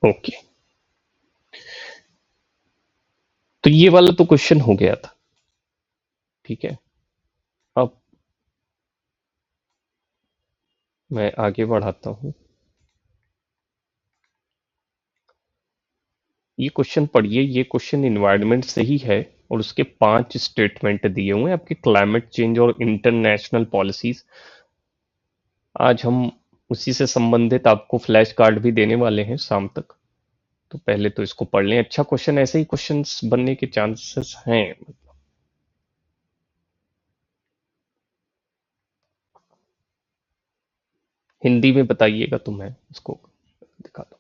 Okay, तो ये वाला तो क्वेश्चन हो गया था। ठीक है, अब मैं आगे बढ़ाता हूँ। ये क्वेश्चन पढ़िए, ये क्वेश्चन इन्वायरमेंट से ही है और उसके 5 स्टेटमेंट दिए हुए हैं आपके क्लाइमेट चेंज और इंटरनेशनल पॉलिसीज। आज हम उसी से संबंधित आपको फ्लैश कार्ड भी देने वाले हैं शाम तक। तो पहले तो इसको पढ़ लें। अच्छा क्वेश्चन, ऐसे ही क्वेश्चंस बनने के चांसेस हैं। हिंदी में बताइएगा तो मैं इसको दिखा दूँ।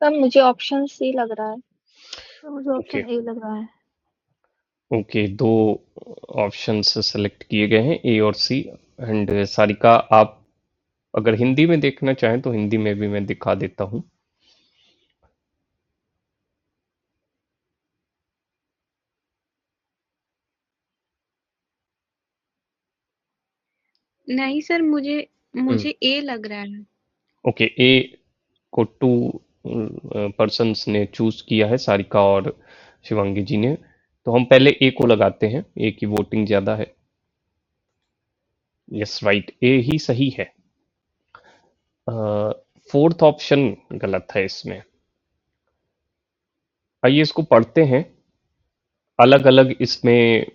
सर मुझे ऑप्शन सी लग रहा है। सर मुझे ओके, ऑप्शन ए लग रहा है। ओके, दो ऑप्शंस सेलेक्ट किए गए हैं, ए और सी। एंड सारिका, आप अगर हिंदी में देखना चाहें तो हिंदी में भी मैं दिखा देता हूँ। नहीं सर, मुझे हम्म, मुझे ए लग रहा है। ओके, ए को 2 पर्सन्स ने चूज किया है, सारिका और शिवांगी जी ने। तो हम पहले ए को लगाते हैं, ए की वोटिंग ज्यादा है। यस, राइट, ए ही सही है। फोर्थ ऑप्शन गलत है इसमें। आइए इसको पढ़ते हैं। अलग अलग इसमें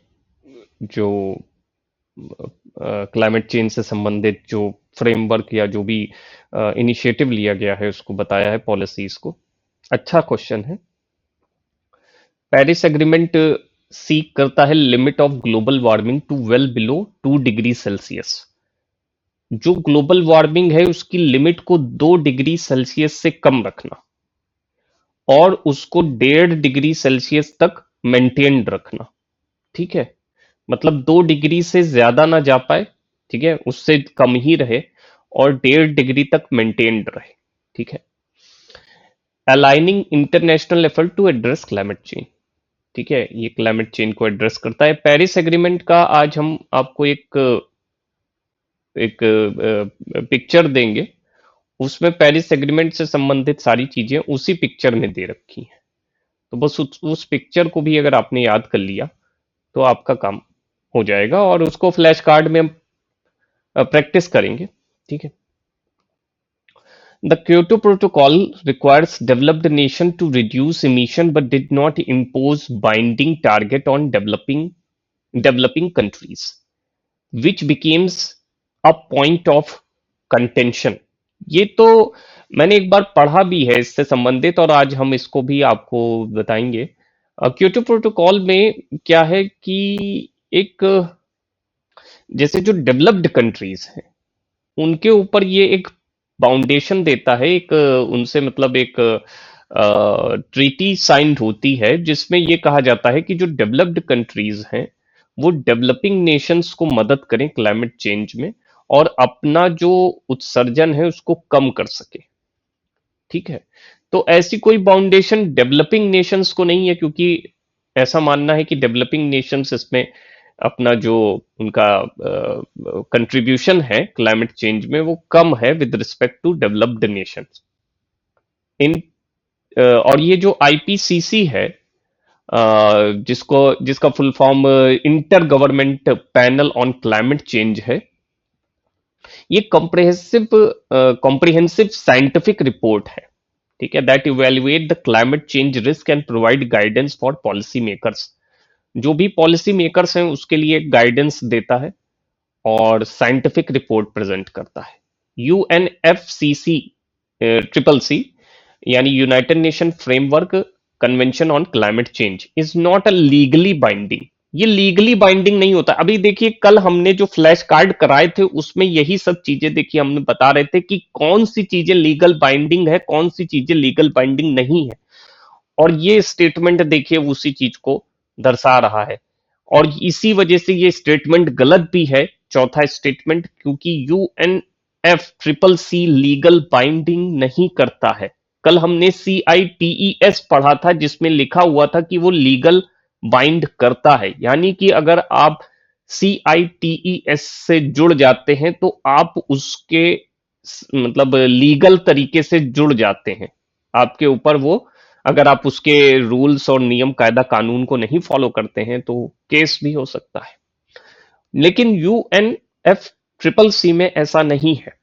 जो क्लाइमेट चेंज से संबंधित जो फ्रेमवर्क या जो भी इनिशिएटिव लिया गया है उसको बताया है, पॉलिसीज को। अच्छा क्वेश्चन है। पेरिस एग्रीमेंट सीक करता है limit of global warming to well below 2 degree Celsius. जो ग्लोबल वार्मिंग है उसकी लिमिट को 2 डिग्री सेल्सियस से कम रखना और उसको 1.5 डिग्री सेल्सियस तक मेंटेन रखना। ठीक है, मतलब 2 डिग्री से ज्यादा ना जा पाए, ठीक है, उससे कम ही रहे और 1.5 डिग्री तक मेंटेन्ड रहे। ठीक है, aligning international effort to address climate change. ठीक है, ये क्लाइमेट चेंज को एड्रेस करता है। पेरिस एग्रीमेंट का आज हम आपको एक एक पिक्चर देंगे। उसमें पेरिस एग्रीमेंट से संबंधित सारी चीजें उसी पिक्चर में दे रखी हैं। तो बस उस पिक्चर को भी अगर आपने याद कर लिया तो आपका काम हो जाएगा और उसको फ्लैश कार्ड में हम प्रैक्टिस करेंगे। ठीक है, the Kyoto Protocol requires developed nation to reduce emission but did not impose binding target on developing countries, which becomes a point of contention। ये तो मैंने एक बार पढ़ा भी है इससे संबंधित और आज हम इसको भी आपको बताएंगे। क्योटो प्रोटोकॉल में क्या है कि एक जैसे जो डेवलप्ड कंट्रीज हैं उनके ऊपर ये एक बाउंडेशन देता है, एक उनसे मतलब एक ट्रीटी साइंड होती है जिसमें ये कहा जाता है कि जो डेवलप्ड कंट्रीज हैं वो डेवलपिंग नेशंस को मदद करें क्लाइमेट चेंज में और अपना जो उत्सर्जन है उसको कम कर सके। ठीक है, तो ऐसी कोई बाउंडेशन डेवलपिंग नेशंस को नहीं है, क्योंकि ऐसा मानना है कि डेवलपिंग नेशंस इसमें अपना जो उनका कंट्रीब्यूशन है क्लाइमेट चेंज में वो कम है with respect to developed nations. इन और ये जो आईपीसीसी है, जिसको जिसका full form inter government panel on climate change है, ये कॉम्प्रिहेंसिव साइंटिफिक रिपोर्ट है। ठीक है, that evaluate the climate change risk and provide guidance for policy makers. जो भी पॉलिसी मेकर्स हैं उसके लिए गाइडेंस देता है और साइंटिफिक रिपोर्ट प्रेजेंट करता है। यूएनएफसीसी ट्रिपल सी यानी United nation framework convention on climate change is not a legally binding. ये लीगली बाइंडिंग नहीं होता। अभी देखिए कल हमने जो फ्लैश कार्ड कराए थे उसमें यही सब चीजें देखिए, हमने बता रहे थे कि कौन सी चीजें लीगल बाइंडिंग है, कौन सी चीजें लीगल बाइंडिंग नहीं है। और ये स्टेटमेंट देखिए उसी चीज को दर्शा रहा है और इसी वजह से ये स्टेटमेंट गलत भी है, चौथा स्टेटमेंट, क्योंकि UNF triple C legal binding नहीं करता है। कल हमने CITES पढ़ा था जिसमें लिखा हुआ था कि वो लीगल बाइंड करता है, यानी कि अगर आप CITES से जुड़ जाते हैं तो आप उसके मतलब लीगल तरीके से जुड़ जाते हैं। आपके ऊपर वो, अगर आप उसके रूल्स और नियम कायदा कानून को नहीं फॉलो करते हैं तो केस भी हो सकता है। लेकिन यूएनएफ ट्रिपल सी में ऐसा नहीं है।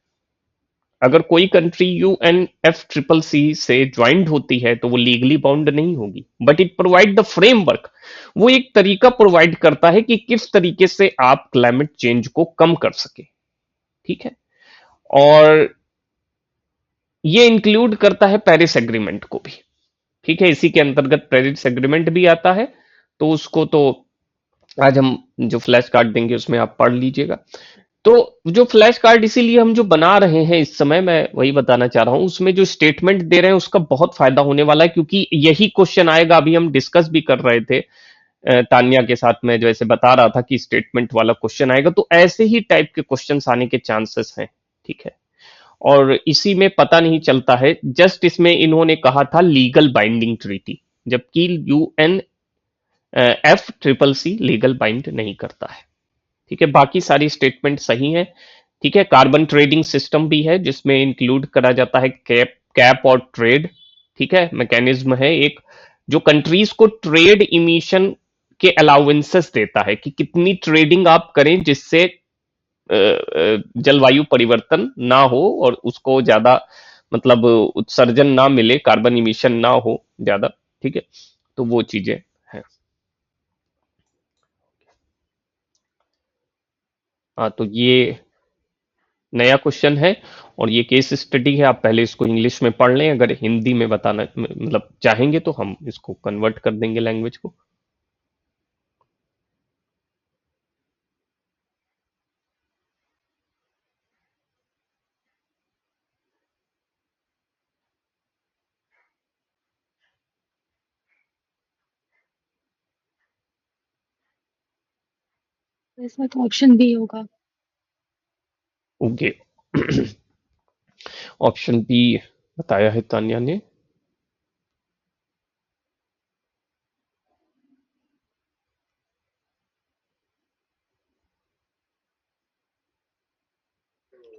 अगर कोई कंट्री यूएनएफ ट्रिपल सी से ज्वाइंट होती है तो वो लीगली बाउंड नहीं होगी, but it provide the framework. वो एक तरीका प्रोवाइड करता है कि किस तरीके से आप क्लाइमेट चेंज को कम कर सके। ठीक है, और ये इंक्लूड करता है पेरिस एग्रीमेंट को भी। ठीक है, इसी के अंतर्गत पेरिस एग्रीमेंट भी आता है, तो उसको तो आज हम जो फ्लैश कार्ड देंगे उसमें आप पढ़ लीजिएगा। तो जो फ्लैश कार्ड इसीलिए हम जो बना रहे हैं इस समय, मैं वही बताना चाह रहा हूं, उसमें जो स्टेटमेंट दे रहे हैं उसका बहुत फायदा होने वाला है, क्योंकि यही क्वेश्चन आएगा। अभी हम डिस्कस भी कर रहे थे तान्या के साथ में, जो ऐसे बता रहा था कि स्टेटमेंट वाला क्वेश्चन आएगा, तो ऐसे ही टाइप के क्वेश्चंस आने के चांसेस हैं। ठीक है, और इसी में पता नहीं चलता है, जस्ट इसमें इन्होंने कहा था लीगल बाइंडिंग ट्रीटी, जबकि UNFCCC लीगल बाइंड नहीं करता है। ठीक है, बाकी सारी स्टेटमेंट सही है। ठीक है, कार्बन ट्रेडिंग सिस्टम भी है जिसमें इंक्लूड करा जाता है कैप और ट्रेड। ठीक है, मैकेनिज्म है एक जो कंट्रीज को ट्रेड इमिशन के अलाउंसेस देता है कि कितनी ट्रेडिंग आप करें जिससे जलवायु परिवर्तन ना हो और उसको ज्यादा मतलब उत्सर्जन ना मिले, कार्बन इमिशन ना हो ज्यादा। ठीक है, तो वो चीजें हैं। हाँ, तो ये नया क्वेश्चन है और ये केस स्टडी है। आप पहले इसको इंग्लिश में पढ़ लें, अगर हिंदी में बताना मतलब चाहेंगे तो हम इसको कन्वर्ट कर देंगे लैंग्वेज को। इसमें तो ऑप्शन बी होगा। ओके, ऑप्शन बी बताया है तान्या ने।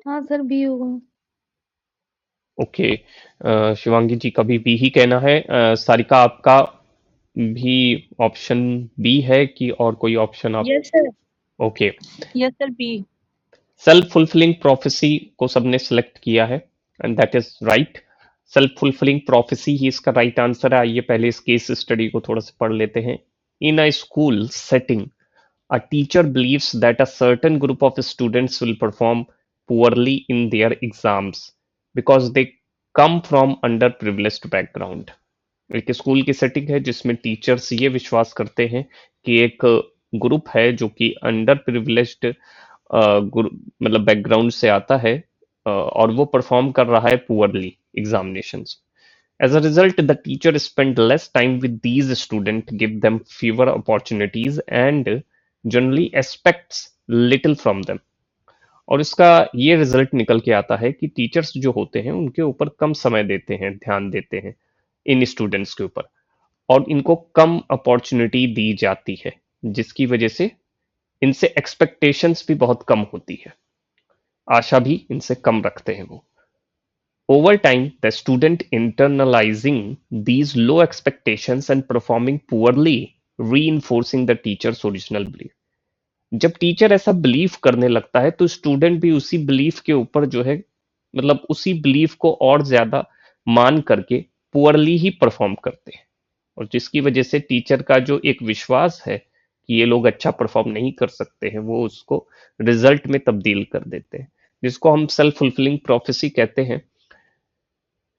हाँ सर, बी होगा। ओके, शिवांगी जी का भी बी ही कहना है। सारिका आपका भी ऑप्शन बी है कि और कोई ऑप्शन आप? Yes sir. Okay, yes sir, B. Self fulfilling prophecy को सबने सेलेक्ट किया है and that is right. Self fulfilling prophecy ही इसका राइट आंसर है। आइए पहले इस केस स्टडी को थोड़ा सा पढ़ लेते हैं। In a school setting, a teacher believes that a certain group of students will perform poorly in their exams because they come from underprivileged background। एक स्कूल की सेटिंग है जिसमें टीचर्स ये विश्वास करते हैं कि एक ग्रुप है जो कि अंडर प्रिविलेज्ड मतलब बैकग्राउंड से आता है, और वो परफॉर्म कर रहा है poorly examinations. As a result, the teacher spend less time with these students, give them fewer opportunities, and generally expects little from them. और इसका ये रिजल्ट निकल के आता है कि टीचर्स जो होते हैं उनके ऊपर कम समय देते हैं, ध्यान देते हैं इन स्टूडेंट्स के ऊपर, और इनको कम अपॉर्चुनिटी दी जाती है, जिसकी वजह से इनसे एक्सपेक्टेशंस भी बहुत कम होती है, आशा भी इनसे कम रखते हैं वो। Over time, the student internalizing these low expectations and performing poorly, reinforcing the teacher's original belief. जब टीचर ऐसा बिलीव करने लगता है तो स्टूडेंट भी उसी बिलीफ के ऊपर जो है, मतलब उसी बिलीफ को और ज्यादा मान करके पुअरली ही परफॉर्म करते हैं, और जिसकी वजह से टीचर का जो एक विश्वास है कि ये लोग अच्छा परफॉर्म नहीं कर सकते हैं, वो उसको रिजल्ट में तब्दील कर देते हैं, जिसको हम सेल्फ फुलफिलिंग प्रोफेसी कहते हैं,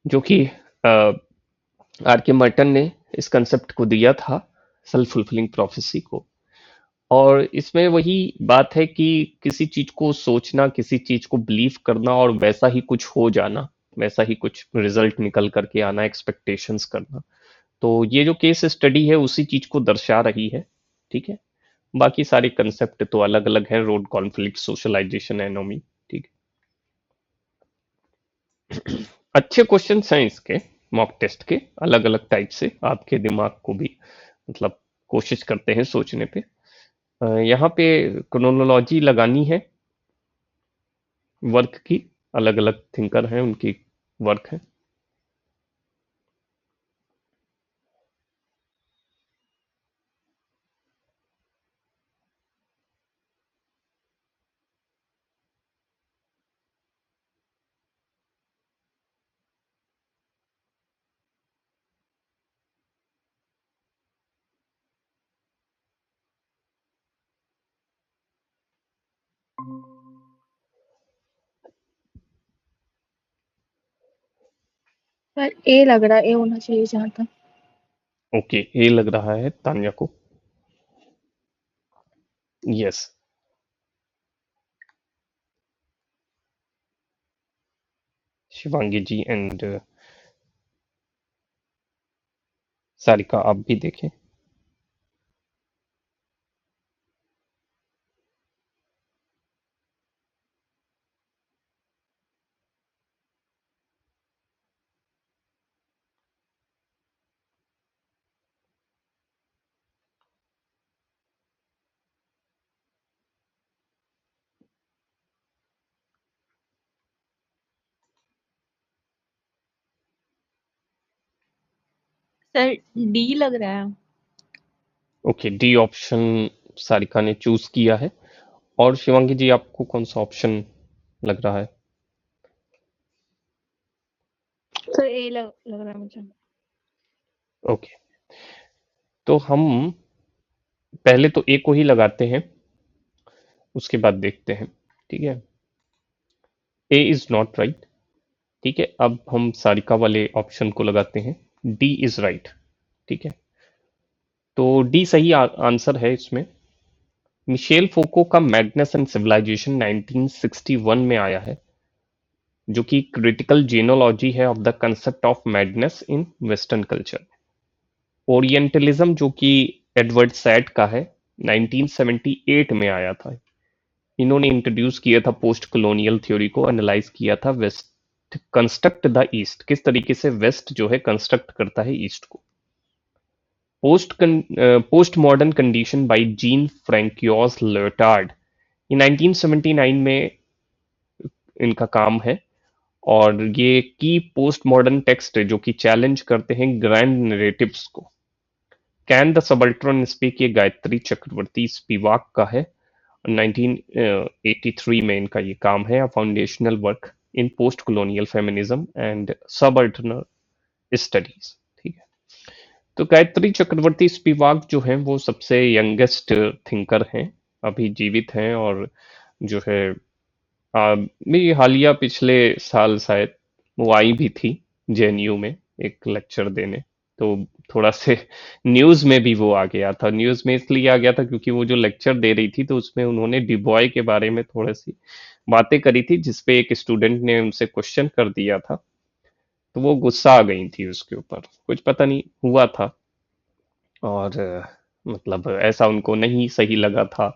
जो कि आर के मर्टन ने इस कंसेप्ट को दिया था, सेल्फ फुलफिलिंग प्रोफेसी को। और इसमें वही बात है कि किसी चीज को सोचना, किसी चीज को बिलीव करना और वैसा ही कुछ हो जाना, वैसा ही कुछ रिजल्ट निकल करके आना, एक्सपेक्टेशंस करना। तो ये जो केस स्टडी है उसी चीज को दर्शा रही है, ठीक है। बाकी सारे कंसेप्ट तो अलग अलग हैं, रोड कॉन्फ्लिक्ट, सोशलाइजेशन, एनोमी, ठीक है। अच्छे क्वेश्चंस हैं इसके, मॉक टेस्ट के, अलग अलग टाइप से, आपके दिमाग को भी मतलब कोशिश करते हैं सोचने पे। यहाँ पे क्रोनोलॉजी लगानी है वर्क की, अलग अलग थिंकर हैं, उनकी वर्क है। पर ए लग रहा है, ए होना चाहिए जहाँ तक। ओके, ये लग रहा है तान्या को। यस, शिवांगी जी एंड सारिका, आप भी देखें। सर डी लग रहा है। ओके, डी ऑप्शन सारिका ने चूज किया है। और शिवांगी जी, आपको कौन सा ऑप्शन लग रहा है? सर ए लग रहा है मुझे। ओके, तो हम पहले तो ए को ही लगाते हैं, उसके बाद देखते हैं, ठीक है। ए इज नॉट राइट, ठीक है। अब हम सारिका वाले ऑप्शन को लगाते हैं, डी इज राइट, ठीक है। तो डी सही आंसर है इसमें। मिशेल फोको का मैडनेस एंड सिविलाइजेशन 1961 में आया है, जो कि क्रिटिकल जीनोलॉजी है of the concept of madness in western culture. Orientalism, जो कि एडवर्ड सैड का है, 1978 में आया था। इन्होंने इंट्रोड्यूस किया था पोस्ट कॉलोनियल थ्योरी को, एनालाइज किया था वेस्ट कंस्ट्रक्ट द ईस्ट, किस तरीके से वेस्ट जो है कंस्ट्रक्ट करता है ईस्ट को। Post modern condition by Jean Francois Lyotard, ये 1979 में इनका काम है। और ये की पोस्ट मॉडर्न टेक्स्ट जो कि चैलेंज करते हैं ग्रैंड नरेटिव्स को। कैन द सबल्ट्रन स्पीक, ये गायत्री चक्रवर्ती स्पिवाक का है, 1983 में इनका ये काम है, foundational work in post colonial feminism and subaltern studies, ठीक है। तो गायत्री चक्रवर्ती स्पिवाक जो हैं वो सबसे यंगेस्ट थिंकर हैं, अभी जीवित हैं, और जो है मेरी हालिया पिछले साल शायद वो आई भी थी जेएनयू में एक लेक्चर देने, तो थोड़ा से न्यूज में भी वो आ गया था। न्यूज में इसलिए आ गया था क्योंकि वो जो लेक्चर दे रही थी तो उसमें उन्होंने डिबॉय के बारे में थोड़ी सी बातें करी थी, जिसपे एक स्टूडेंट ने उनसे क्वेश्चन कर दिया था, तो वो गुस्सा आ गई थी उसके ऊपर, कुछ पता नहीं हुआ था। और मतलब ऐसा उनको नहीं सही लगा था,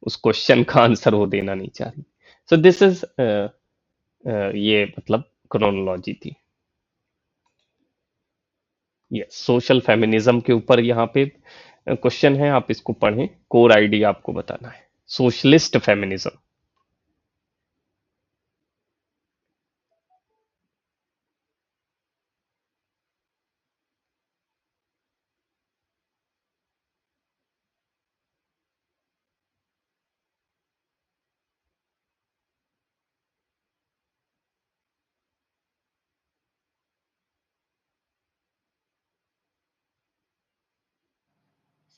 उस क्वेश्चन का आंसर वो देना नहीं चाह रही। सो दिस इज ये मतलब क्रोनोलॉजी थी। यस, सोशल फेमिनिज्म के ऊपर यहाँ पे क्वेश्चन है, आप इसको पढ़ें, कोर आइडिया आपको बताना है, सोशलिस्ट फेमिनिज्म।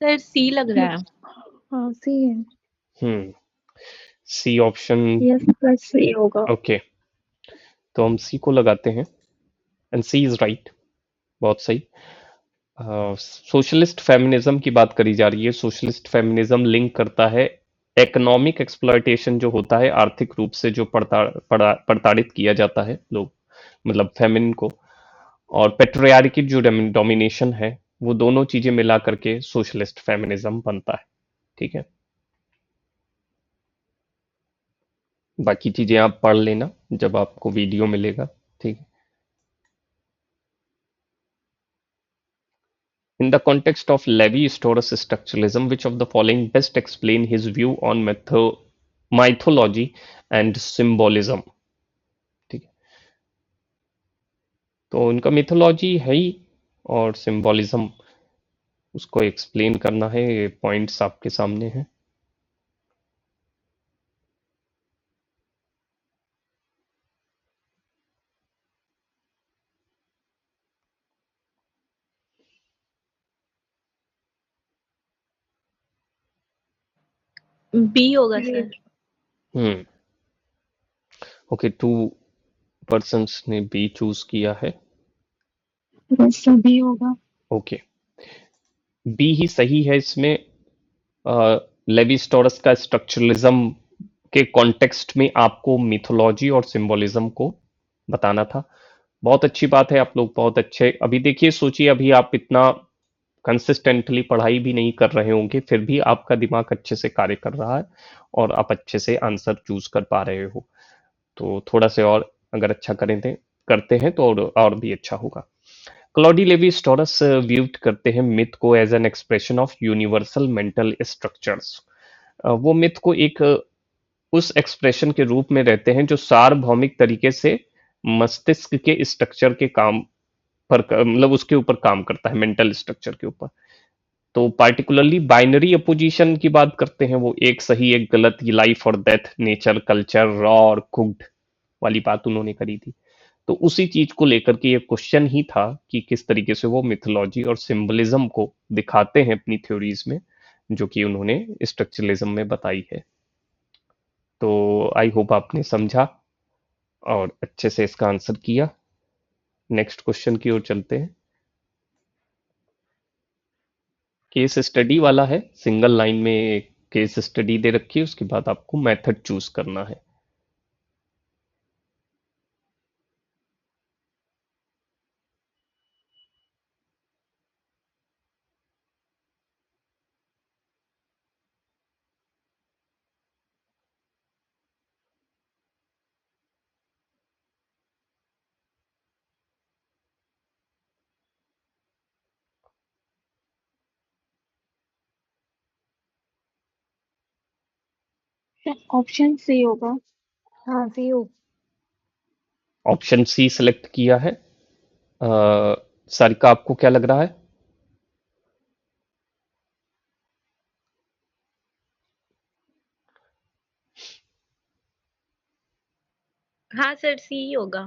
सर सी लग रहा है। हाँ सी है। हम्म, सी ऑप्शन। यस प्लस सी होगा। ओके, तो हम सी को लगाते हैं एंड सी इज राइट, बहुत सही। सोशलिस्ट फेमिनिज्म की बात करी जा रही है। सोशलिस्ट फेमिनिज्म लिंक करता है इकोनॉमिक एक्सप्लॉयटेशन जो होता है, आर्थिक रूप से जो प्रताड़ित किया जाता है लोग, मतलब फेमिन को, और पेट्रियार्की जो डोमिनेशन है, वो दोनों चीजें मिला करके सोशलिस्ट फेमिनिज्म बनता है। ठीक है, बाकी चीजें आप पढ़ लेना जब आपको वीडियो मिलेगा। ठीक है। In the context of Levi-Strauss structuralism, which of the following best explain his view on mythology and symbolism? ठीक है, तो उनका मिथोलॉजी है ही, और सिंबोलिज्म उसको एक्सप्लेन करना है, ये पॉइंट्स आपके सामने हैं। बी होगा सर। हम्म, ओके, 2 पर्सन्स ने बी चूज किया है। यस बी होगा। ओके, बी ही सही है इसमें। लेवी स्टोरस का स्ट्रक्चरलिज्म के कॉन्टेक्स्ट में आपको मिथोलॉजी और सिंबोलिज्म को बताना था। बहुत अच्छी बात है, आप लोग बहुत अच्छे। अभी देखिए, सोचिए, अभी आप इतना कंसिस्टेंटली पढ़ाई भी नहीं कर रहे होंगे, फिर भी आपका दिमाग अच्छे से कार्य कर रहा है और आप अच्छे से आंसर चूज कर पा रहे हो। तो थोड़ा से और अगर अच्छा करें थे करते हैं तो और भी अच्छा होगा। क्लॉडी लेवी स्टोरस व्यूड करते हैं मिथ को as an expression of universal mental structures. वो मिथ को एक उस एक्सप्रेशन के रूप में रहते हैं जो सार्वभौमिक तरीके से मस्तिष्क के स्ट्रक्चर के काम पर मतलब उसके ऊपर काम करता है, मेंटल स्ट्रक्चर के ऊपर। तो पार्टिकुलरली बाइनरी अपोजिशन की बात करते हैं, वो एक सही एक गलत, ये लाइफ और डेथ, नेचर कल्चर, रॉ और कुक्ड वाली बात उन्होंने करी थी। तो उसी चीज को लेकर के ये क्वेश्चन ही था कि किस तरीके से वो मिथोलॉजी और सिंबलिज्म को दिखाते हैं अपनी थ्योरीज में, जो कि उन्होंने स्ट्रक्चरलिज्म में बताई है। तो आई होप आपने समझा और अच्छे से इसका आंसर किया। नेक्स्ट क्वेश्चन की ओर चलते हैं। केस स्टडी वाला है, सिंगल लाइन में केस स्टडी दे रखी है, उसके बाद आपको मेथड चूज करना है। ऑप्शन सी होगा। हाँ सी हो। ऑप्शन सी सिलेक्ट किया है। सारिका, आपको क्या लग रहा है? हाँ सर सी होगा।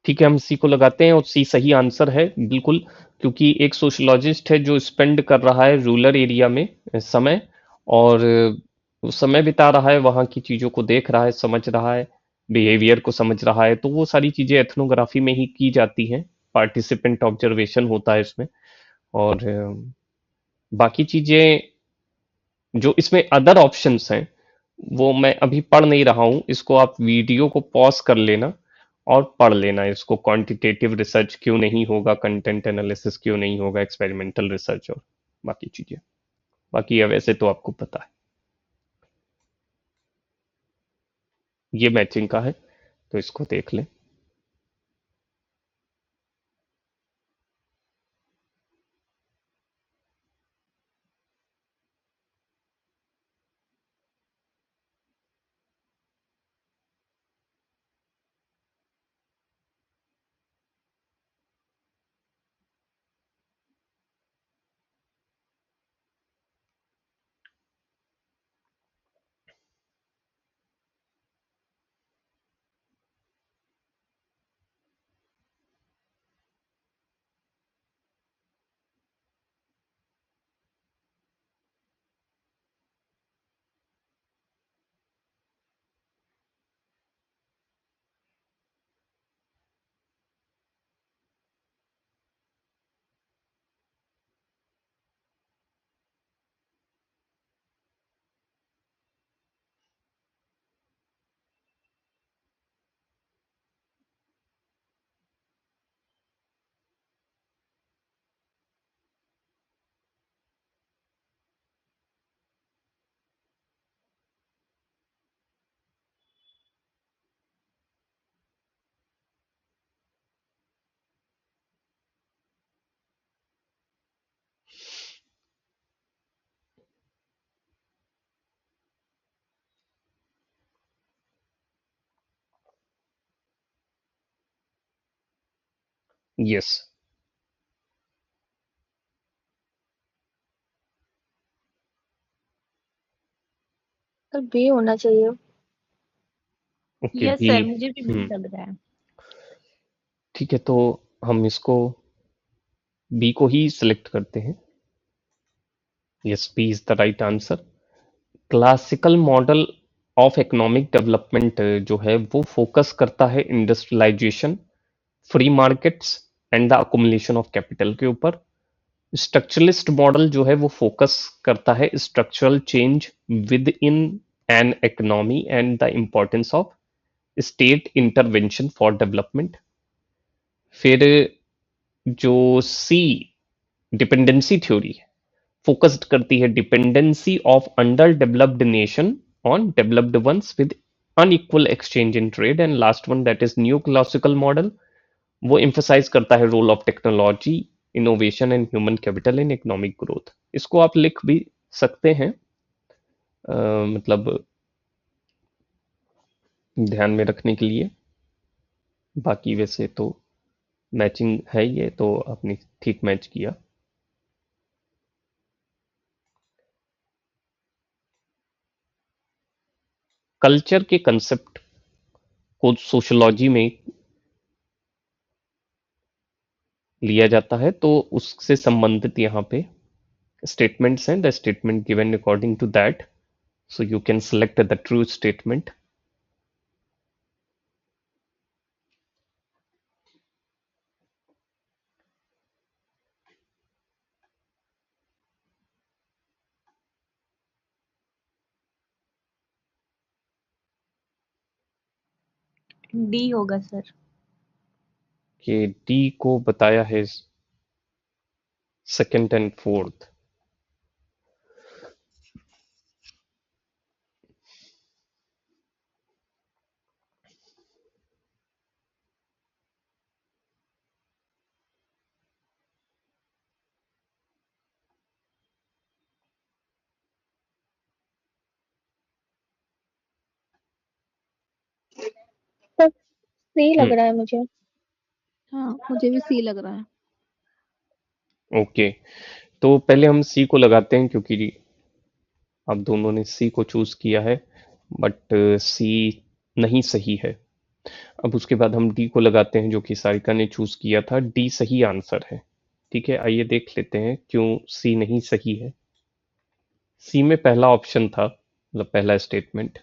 ठीक है, हम सी को लगाते हैं और सी सही आंसर है बिल्कुल, क्योंकि एक सोशलॉजिस्ट है जो स्पेंड कर रहा है रूरल एरिया में समय, और वो समय बिता रहा है, वहाँ की चीज़ों को देख रहा है, समझ रहा है, बिहेवियर को समझ रहा है, तो वो सारी चीज़ें एथनोग्राफी में ही की जाती हैं। पार्टिसिपेंट ऑब्जर्वेशन होता है इसमें। और बाकी चीजें जो इसमें अदर ऑप्शंस हैं वो मैं अभी पढ़ नहीं रहा हूँ, इसको आप वीडियो को पॉज कर लेना और पढ़ लेना इसको। क्वांटिटेटिव रिसर्च क्यों नहीं होगा, कंटेंट एनालिसिस क्यों नहीं होगा, एक्सपेरिमेंटल रिसर्च और बाकी चीजें। बाकी ये वैसे तो आपको पता है, ये मैचिंग का है तो इसको देख लें। यस। तो बी होना चाहिए। Okay yes B. सर, मुझे भी बी हम्म, लग रहा है। ठीक है तो हम इसको बी को ही सिलेक्ट करते हैं। Yes, B is the right answer. Classical model of economic development जो है वो फोकस करता है industrialisation, free markets and the accumulation of capital के ऊपर। स्ट्रक्चरलिस्ट मॉडल जो है वो फोकस करता है structural change within an economy and the importance of state intervention for development. फिर जो सी डिपेंडेंसी थ्योरी फोकस्ड करती है dependency of under developed nation on developed ones with unequal exchange in trade. And last one that is new classical model, वो emphasize करता है role of technology, innovation and human capital in economic growth. इसको आप लिख भी सकते हैं, मतलब ध्यान में रखने के लिए। बाकी वैसे तो मैचिंग है, ये तो आपने ठीक मैच किया। कल्चर के कंसेप्ट को सोशोलॉजी में लिया जाता है तो उससे संबंधित यहाँ पे स्टेटमेंट्स हैं। The statement given according to that, so you can select the true statement। D होगा सर। कि डी को बताया है सेकंड एंड फोर्थ। तो सी लग हम्म, रहा है मुझे। हाँ, मुझे भी सी लग रहा है। ओके तो पहले हम सी को लगाते हैं क्योंकि आप दोनों ने सी को चूज किया है, बट सी नहीं सही है। अब उसके बाद हम डी को लगाते हैं जो कि सारिका ने चूज किया था। डी सही आंसर है। ठीक है, आइए देख लेते हैं क्यों सी नहीं सही है। सी में पहला ऑप्शन था, मतलब पहला statement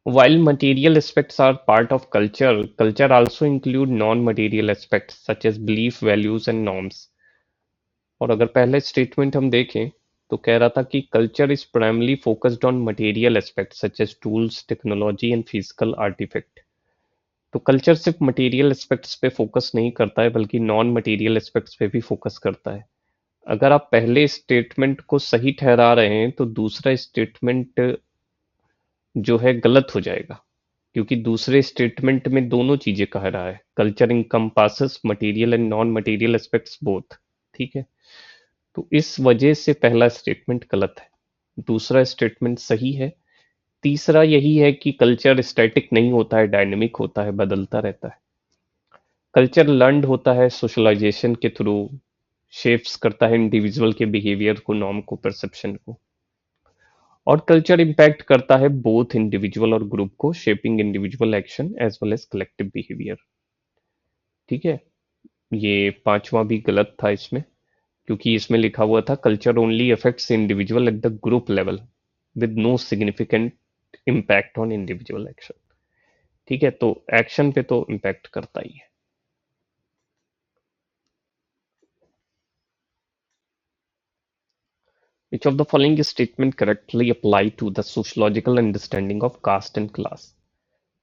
While material aspects are part of culture, culture also include non-material aspects such as belief, values and norms. और अगर पहले स्टेटमेंट हम देखें तो कह रहा था कि culture is primarily focused on material aspect such as tools, technology and physical artifact. तो कल्चर सिर्फ मटेरियल एस्पेक्ट्स पे फोकस नहीं करता है बल्कि नॉन मटेरियल एस्पेक्ट्स पे भी फोकस करता है। अगर आप पहले स्टेटमेंट को सही ठहरा रहे हैं तो दूसरा स्टेटमेंट जो है गलत हो जाएगा, क्योंकि दूसरे स्टेटमेंट में दोनों चीजें कह रहा है, culture encompasses material and non material aspects both. ठीक है, तो इस वजह से पहला स्टेटमेंट गलत है, दूसरा स्टेटमेंट सही है। तीसरा यही है कि कल्चर स्टैटिक नहीं होता है, डायनेमिक होता है, बदलता रहता है। कल्चर लर्न्ड होता है सोशलाइजेशन के थ्रू, शेप्स करता है इंडिविजुअल के बिहेवियर को, नॉर्म को, परसेप्शन को। और कल्चर इम्पैक्ट करता है बोथ इंडिविजुअल और ग्रुप को, shaping individual action as well as collective behaviour. ठीक है, ये पांचवा भी गलत था इसमें, क्योंकि इसमें लिखा हुआ था culture only affects individual at the group level with no significant impact on individual action. ठीक है, तो एक्शन पे तो इम्पैक्ट करता ही है। Which of the following statement correctly apply to the sociological understanding of caste and class?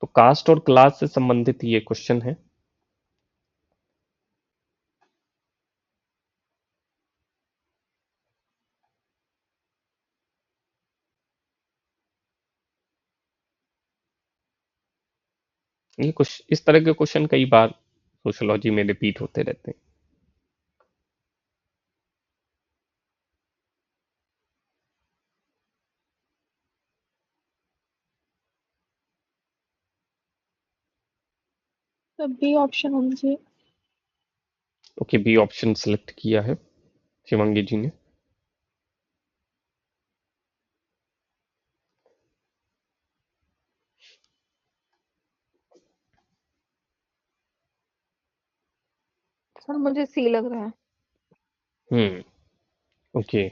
तो cast और class से संबंधित ये क्वेश्चन है। ये कुछ इस तरह के क्वेश्चन कई बार सोशियोलॉजी में रिपीट होते रहते हैं। तो बी ऑप्शन होना चाहिए। ओके, बी ऑप्शन सिलेक्ट किया है शिवांगी जी ने। सर मुझे सी लग रहा है। ओके,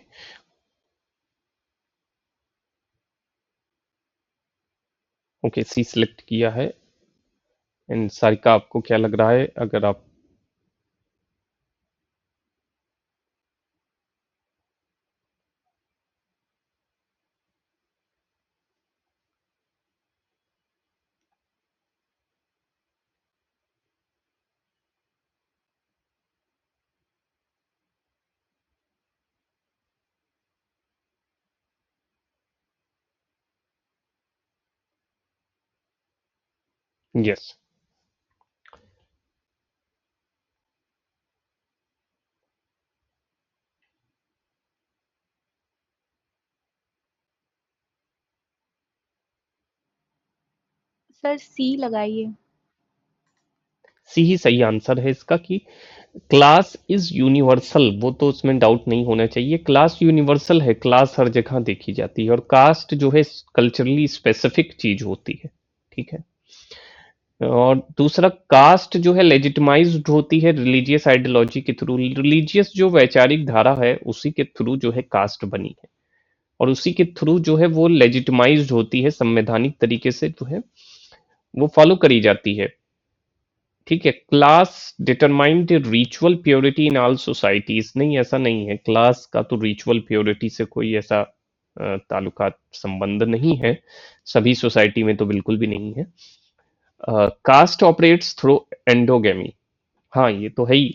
ओके सी सिलेक्ट किया है। एंड सारिका आपको क्या लग रहा है अगर आप? यस, सर सी लगाइए। सी ही सही आंसर है इसका कि क्लास इज यूनिवर्सल। वो तो उसमें डाउट नहीं होना चाहिए, क्लास यूनिवर्सल है, क्लास हर जगह देखी जाती है। और कास्ट जो है कल्चरली स्पेसिफिक चीज होती है। ठीक है, और दूसरा कास्ट जो है लेजिटिमाइज्ड होती है रिलीजियस आइडियोलॉजी के थ्रू। रिलीजियस जो वैचारिक धारा है उसी के थ्रू जो है कास्ट बनी है, और उसी के थ्रू जो है वो लेजिटिमाइज्ड होती है, संवैधानिक तरीके से जो है वो फॉलो करी जाती है। ठीक है, class determined ritual purity in all societies, नहीं ऐसा नहीं है। क्लास का तो रिचुअल प्योरिटी से कोई ऐसा ताल्लुकात संबंध नहीं है, सभी सोसाइटी में तो बिल्कुल भी नहीं है। कास्ट ऑपरेट्स थ्रू एंडोगेमी, हाँ ये तो है ही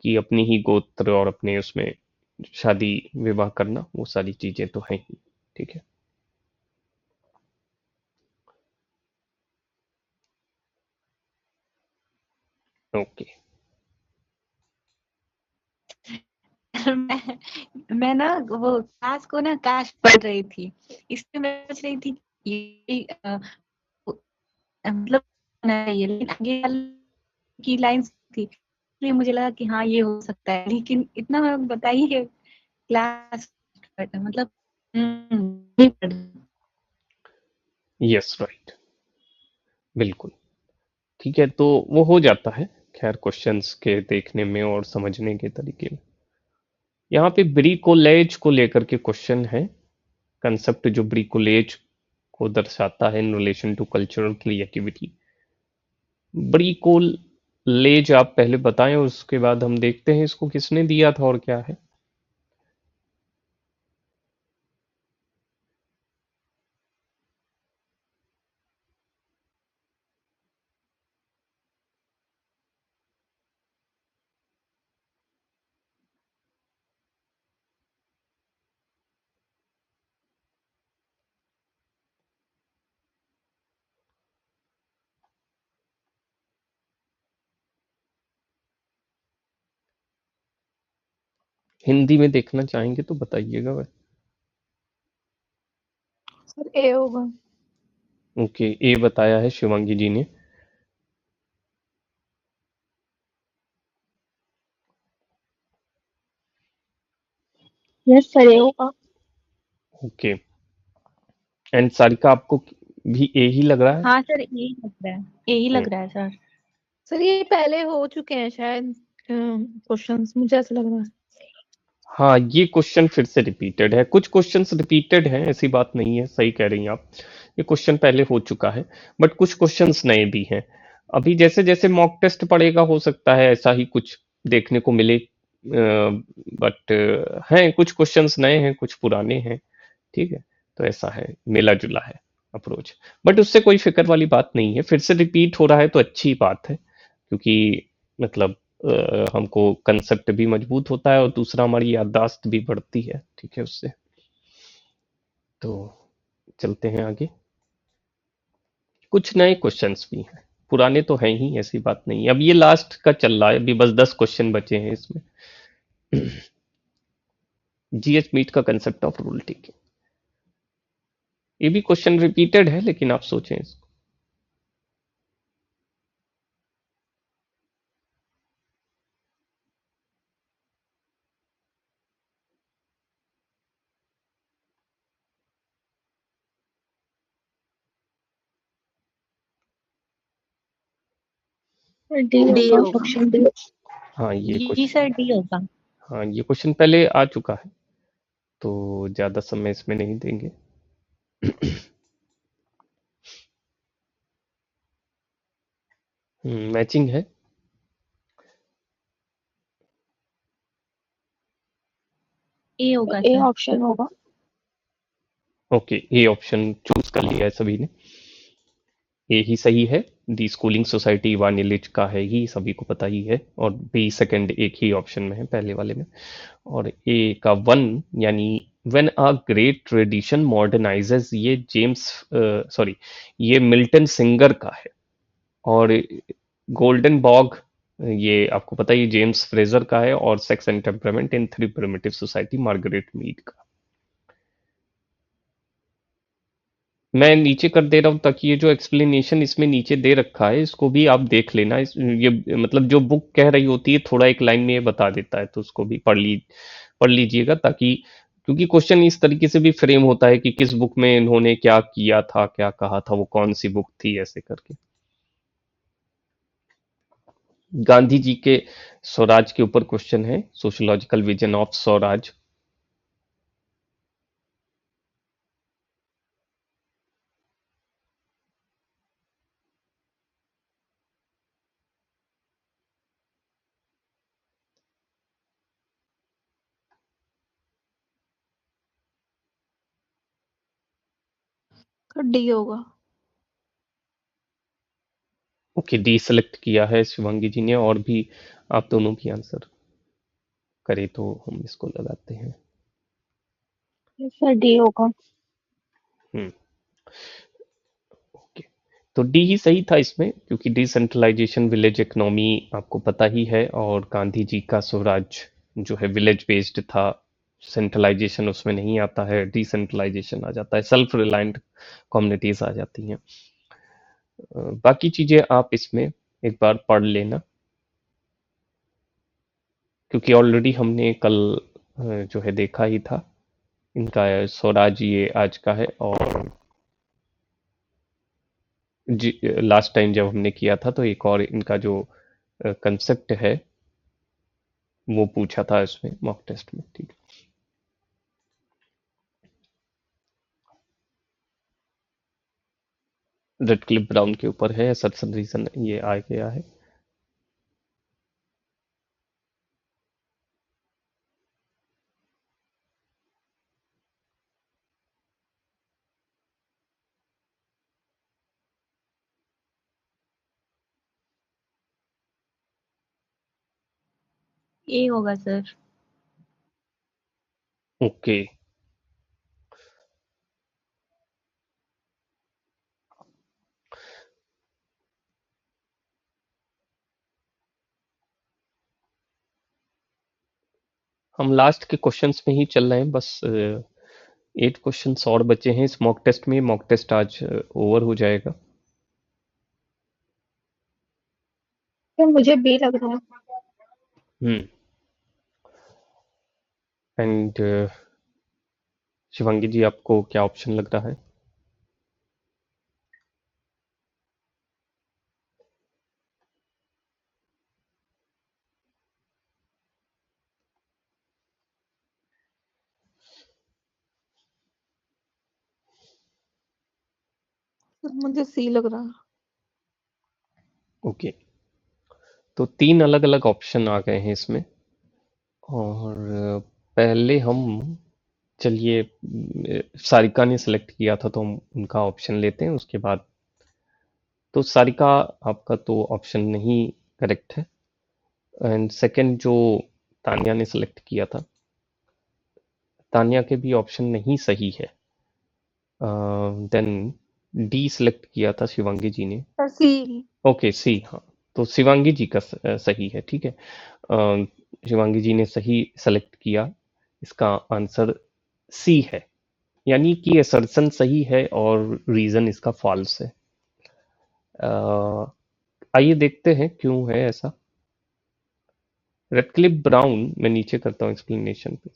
कि अपनी ही गोत्र और अपने उसमें शादी विवाह करना, वो सारी चीजें तो हैं ही। ठीक है, ओके। मैं ना वो क्लास को ना काश पढ़ रही थी, इसलिए मैं सोच रही थी ये मतलब नहीं, लेकिन आगे की लाइन थी इसलिए मुझे लगा कि हाँ ये हो सकता है, लेकिन इतना मैं बताइए क्लास मतलब नहीं पढ़। यस राइट, बिल्कुल। ठीक है, तो वो हो जाता है खैर क्वेश्चंस के देखने में और समझने के तरीके में। यहाँ पे ब्रिकोलेज को लेकर के क्वेश्चन है, कंसेप्ट जो ब्रिकोलेज को दर्शाता है in relation to cultural creativity. बड़ी को लेज आप पहले बताएं, उसके बाद हम देखते हैं इसको किसने दिया था और क्या है। हिंदी में देखना चाहेंगे तो बताइएगा वह। सर ए होगा। ओके, ए बताया है शिवांगी जी ने। यस सर, ये होगा। ओके, एंड सारिका आपको भी ए ही लग रहा है? हाँ सर, यही लग रहा है, यही लग रहा है सर। सर ये पहले हो चुके हैं शायद क्वेश्चंस, मुझे ऐसा लग रहा है। हाँ, ये क्वेश्चन फिर से रिपीटेड है। कुछ क्वेश्चंस रिपीटेड हैं, ऐसी बात नहीं है, सही कह रही हैं आप। ये क्वेश्चन पहले हो चुका है, बट कुछ क्वेश्चंस नए भी हैं। अभी जैसे जैसे मॉक टेस्ट पड़ेगा हो सकता है ऐसा ही कुछ देखने को मिले, बट हैं कुछ क्वेश्चंस नए हैं, कुछ पुराने हैं। ठीक है, तो ऐसा है, मिला जुला है अप्रोच, बट उससे कोई फिक्र वाली बात नहीं है। फिर से रिपीट हो रहा है तो अच्छी बात है, क्योंकि मतलब हमको कंसेप्ट भी मजबूत होता है और दूसरा हमारी याददाश्त भी बढ़ती है, ठीक है उससे। तो चलते हैं आगे। कुछ नए क्वेश्चंस भी हैं, पुराने तो हैं ही, ऐसी बात नहीं है। अब ये लास्ट का चल रहा है, अभी बस 10 क्वेश्चन बचे हैं इसमें। जीएच मीट का कंसेप्ट ऑफ रूल टेकिंग, ये भी क्वेश्चन रिपीटेड है, लेकिन आप सोचें इसको। डी डी होगा, होगा। Option D. हाँ ये जी क्वेश्चन, सर, डी होगा। हाँ ये क्वेश्चन पहले आ चुका है, तो ज्यादा समय इसमें नहीं देंगे। मैचिंग है। ए होगा ए सर। ऑप्शन होगा। ओके, ए ऑप्शन चूज कर लिया है सभी ने, ए ही सही है। दी स्कूलिंग सोसाइटी वानिलिज का है ही, सभी को पता ही है, और बी सेकंड एक ही ऑप्शन में है, पहले वाले में। और ए का वन, यानी व्हेन अ ग्रेट ट्रेडिशन मॉडर्नाइजेस, ये जेम्स सॉरी ये मिल्टन सिंगर का है। और गोल्डन बॉग, ये आपको पता ही है, जेम्स फ्रेजर का है। और sex and temperament in three primitive society, Margaret Mead का। मैं नीचे कर दे रहा हूँ ताकि ये जो एक्सप्लेनेशन इसमें नीचे दे रखा है इसको भी आप देख लेना। ये मतलब जो बुक कह रही होती है थोड़ा एक लाइन में ये बता देता है, तो उसको भी पढ़ लीजिएगा, ताकि क्योंकि क्वेश्चन इस तरीके से भी फ्रेम होता है कि किस बुक में इन्होंने क्या किया था, क्या कहा था, वो कौन सी बुक थी, ऐसे करके। गांधी जी के स्वराज के ऊपर क्वेश्चन है, sociological vision of Swaraj. Sir D होगा। ओके, डी सेलेक्ट किया है शिवांगी जी ने, और भी आप दोनों भी आंसर करें तो हम इसको लगाते हैं। यस सर, डी होगा। हम्म, ओके, तो डी ही सही था इसमें, क्योंकि डिसेंट्रलाइजेशन, विलेज इकोनॉमी आपको पता ही है, और गांधी जी का स्वराज जो है विलेज बेस्ड था। सेंट्रलाइजेशन उसमें नहीं आता है, डिसेंट्रलाइजेशन आ जाता है, सेल्फ रिलायंट कम्युनिटीज आ जाती हैं। बाकी चीजें आप इसमें एक बार पढ़ लेना, क्योंकि ऑलरेडी हमने कल जो है देखा ही था। इनका स्वराज ये आज का है, और लास्ट टाइम जब हमने किया था तो एक और इनका जो कंसेप्ट है वो पूछा था इसमें मॉक टेस्ट में, ठीक है। रेडक्लिफ ब्राउन के ऊपर है, असर्शन रीजन ये आ गया है। ए होगा सर। ओके, हम लास्ट के क्वेश्चंस में ही चल रहे हैं, बस 8 क्वेश्चंस और बचे हैं इस मॉक टेस्ट में। मॉक टेस्ट आज ओवर हो जाएगा। तो मुझे बी लग रहा है। एंड शिवांगी जी, आपको क्या ऑप्शन लग रहा है? सर मुझे सी लग रहा है। ओके, तो 3 अलग अलग ऑप्शन आ गए हैं इसमें। और पहले हम, चलिए, सारिका ने सिलेक्ट किया था तो हम उनका ऑप्शन लेते हैं उसके बाद। तो सारिका, आपका तो ऑप्शन नहीं करेक्ट है। एंड सेकंड जो तानिया ने सिलेक्ट किया था, तानिया के भी ऑप्शन नहीं सही है। देन डी सिलेक्ट किया था शिवांगी जी ने। सर सी। ओके, सी, हाँ। तो शिवांगी जी का सही है, ठीक है। शिवांगी जी ने सही सेलेक्ट किया। इसका आंसर सी है, यानी कि असर्शन सही है और रीजन इसका फॉल्स है। आइए देखते हैं क्यों है ऐसा। रेडक्लिफ ब्राउन, मैं नीचे करता हूँ एक्सप्लेनेशन पे।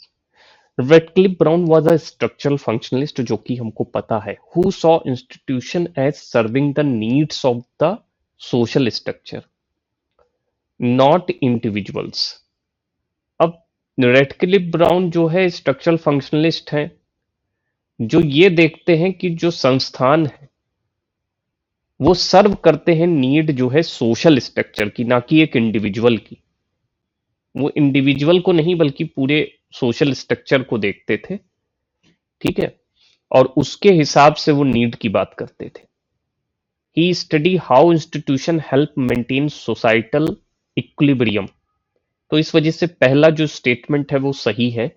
Radcliffe Brown was a structural functionalist, जो कि हमको पता है, who saw institution as serving the needs of the social structure, not individuals. अब रेडक्लिफ ब्राउन जो है स्ट्रक्चरल फंक्शनलिस्ट है, जो ये देखते हैं कि जो संस्थान है वो सर्व करते हैं नीड जो है सोशल स्ट्रक्चर की, ना कि एक इंडिविजुअल की। वो इंडिविजुअल को नहीं बल्कि पूरे सोशल स्ट्रक्चर को देखते थे, ठीक है, और उसके हिसाब से वो नीड की बात करते थे। He study how institution help maintain societal equilibrium. तो इस वजह से पहला जो स्टेटमेंट है वो सही है,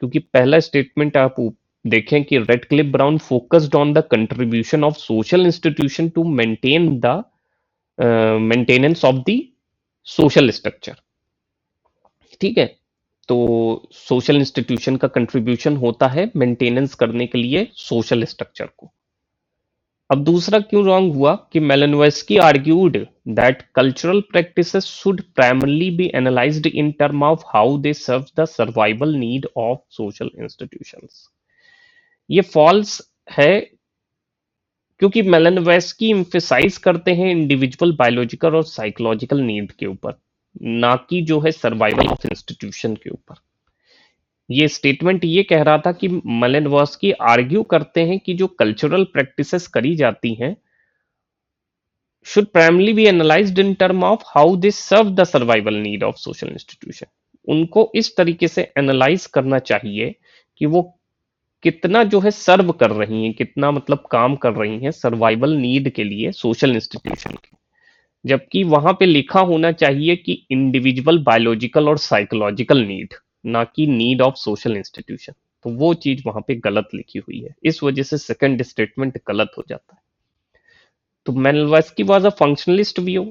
क्योंकि पहला स्टेटमेंट आप देखें कि Radcliffe Brown focused on the contribution of social institution to maintain the maintenance of the social structure, ठीक है। तो सोशल इंस्टीट्यूशन का कंट्रीब्यूशन होता है मेंटेनेंस करने के लिए सोशल स्ट्रक्चर को। अब दूसरा क्यों रॉन्ग हुआ कि Malinowski argued that cultural practices should primarily be analysed in term of how they serve the survival need of social institutions. ये फॉल्स है, क्योंकि मेलानोव्स्की इम्फेसाइज करते हैं इंडिविजुअल बायोलॉजिकल और साइकोलॉजिकल नीड के ऊपर, ना कि जो है सर्वाइवल ऑफ इंस्टीट्यूशन के ऊपर। ये स्टेटमेंट ये कह रहा था कि मेलानोव्स्की आर्ग्यू करते हैं कि जो कल्चरल प्रैक्टिसेस करी जाती हैं should primarily be analyzed in term of how they serve the survival need of social institution। उनको इस तरीके से एनालाइज करना चाहिए कि वो कितना जो है सर्व कर रही हैं, कितना मतलब काम कर रही हैं सर्वाइवल नीड के लिए सोशल इंस्टीट्यूशन के। जबकि वहां पे लिखा होना चाहिए कि इंडिविजुअल बायोलॉजिकल और साइकोलॉजिकल नीड, ना कि नीड ऑफ सोशल इंस्टीट्यूशन। तो वो चीज वहां पे गलत लिखी हुई है, इस वजह से सेकंड स्टेटमेंट गलत हो जाता है। तो Malevsky was a functionalist view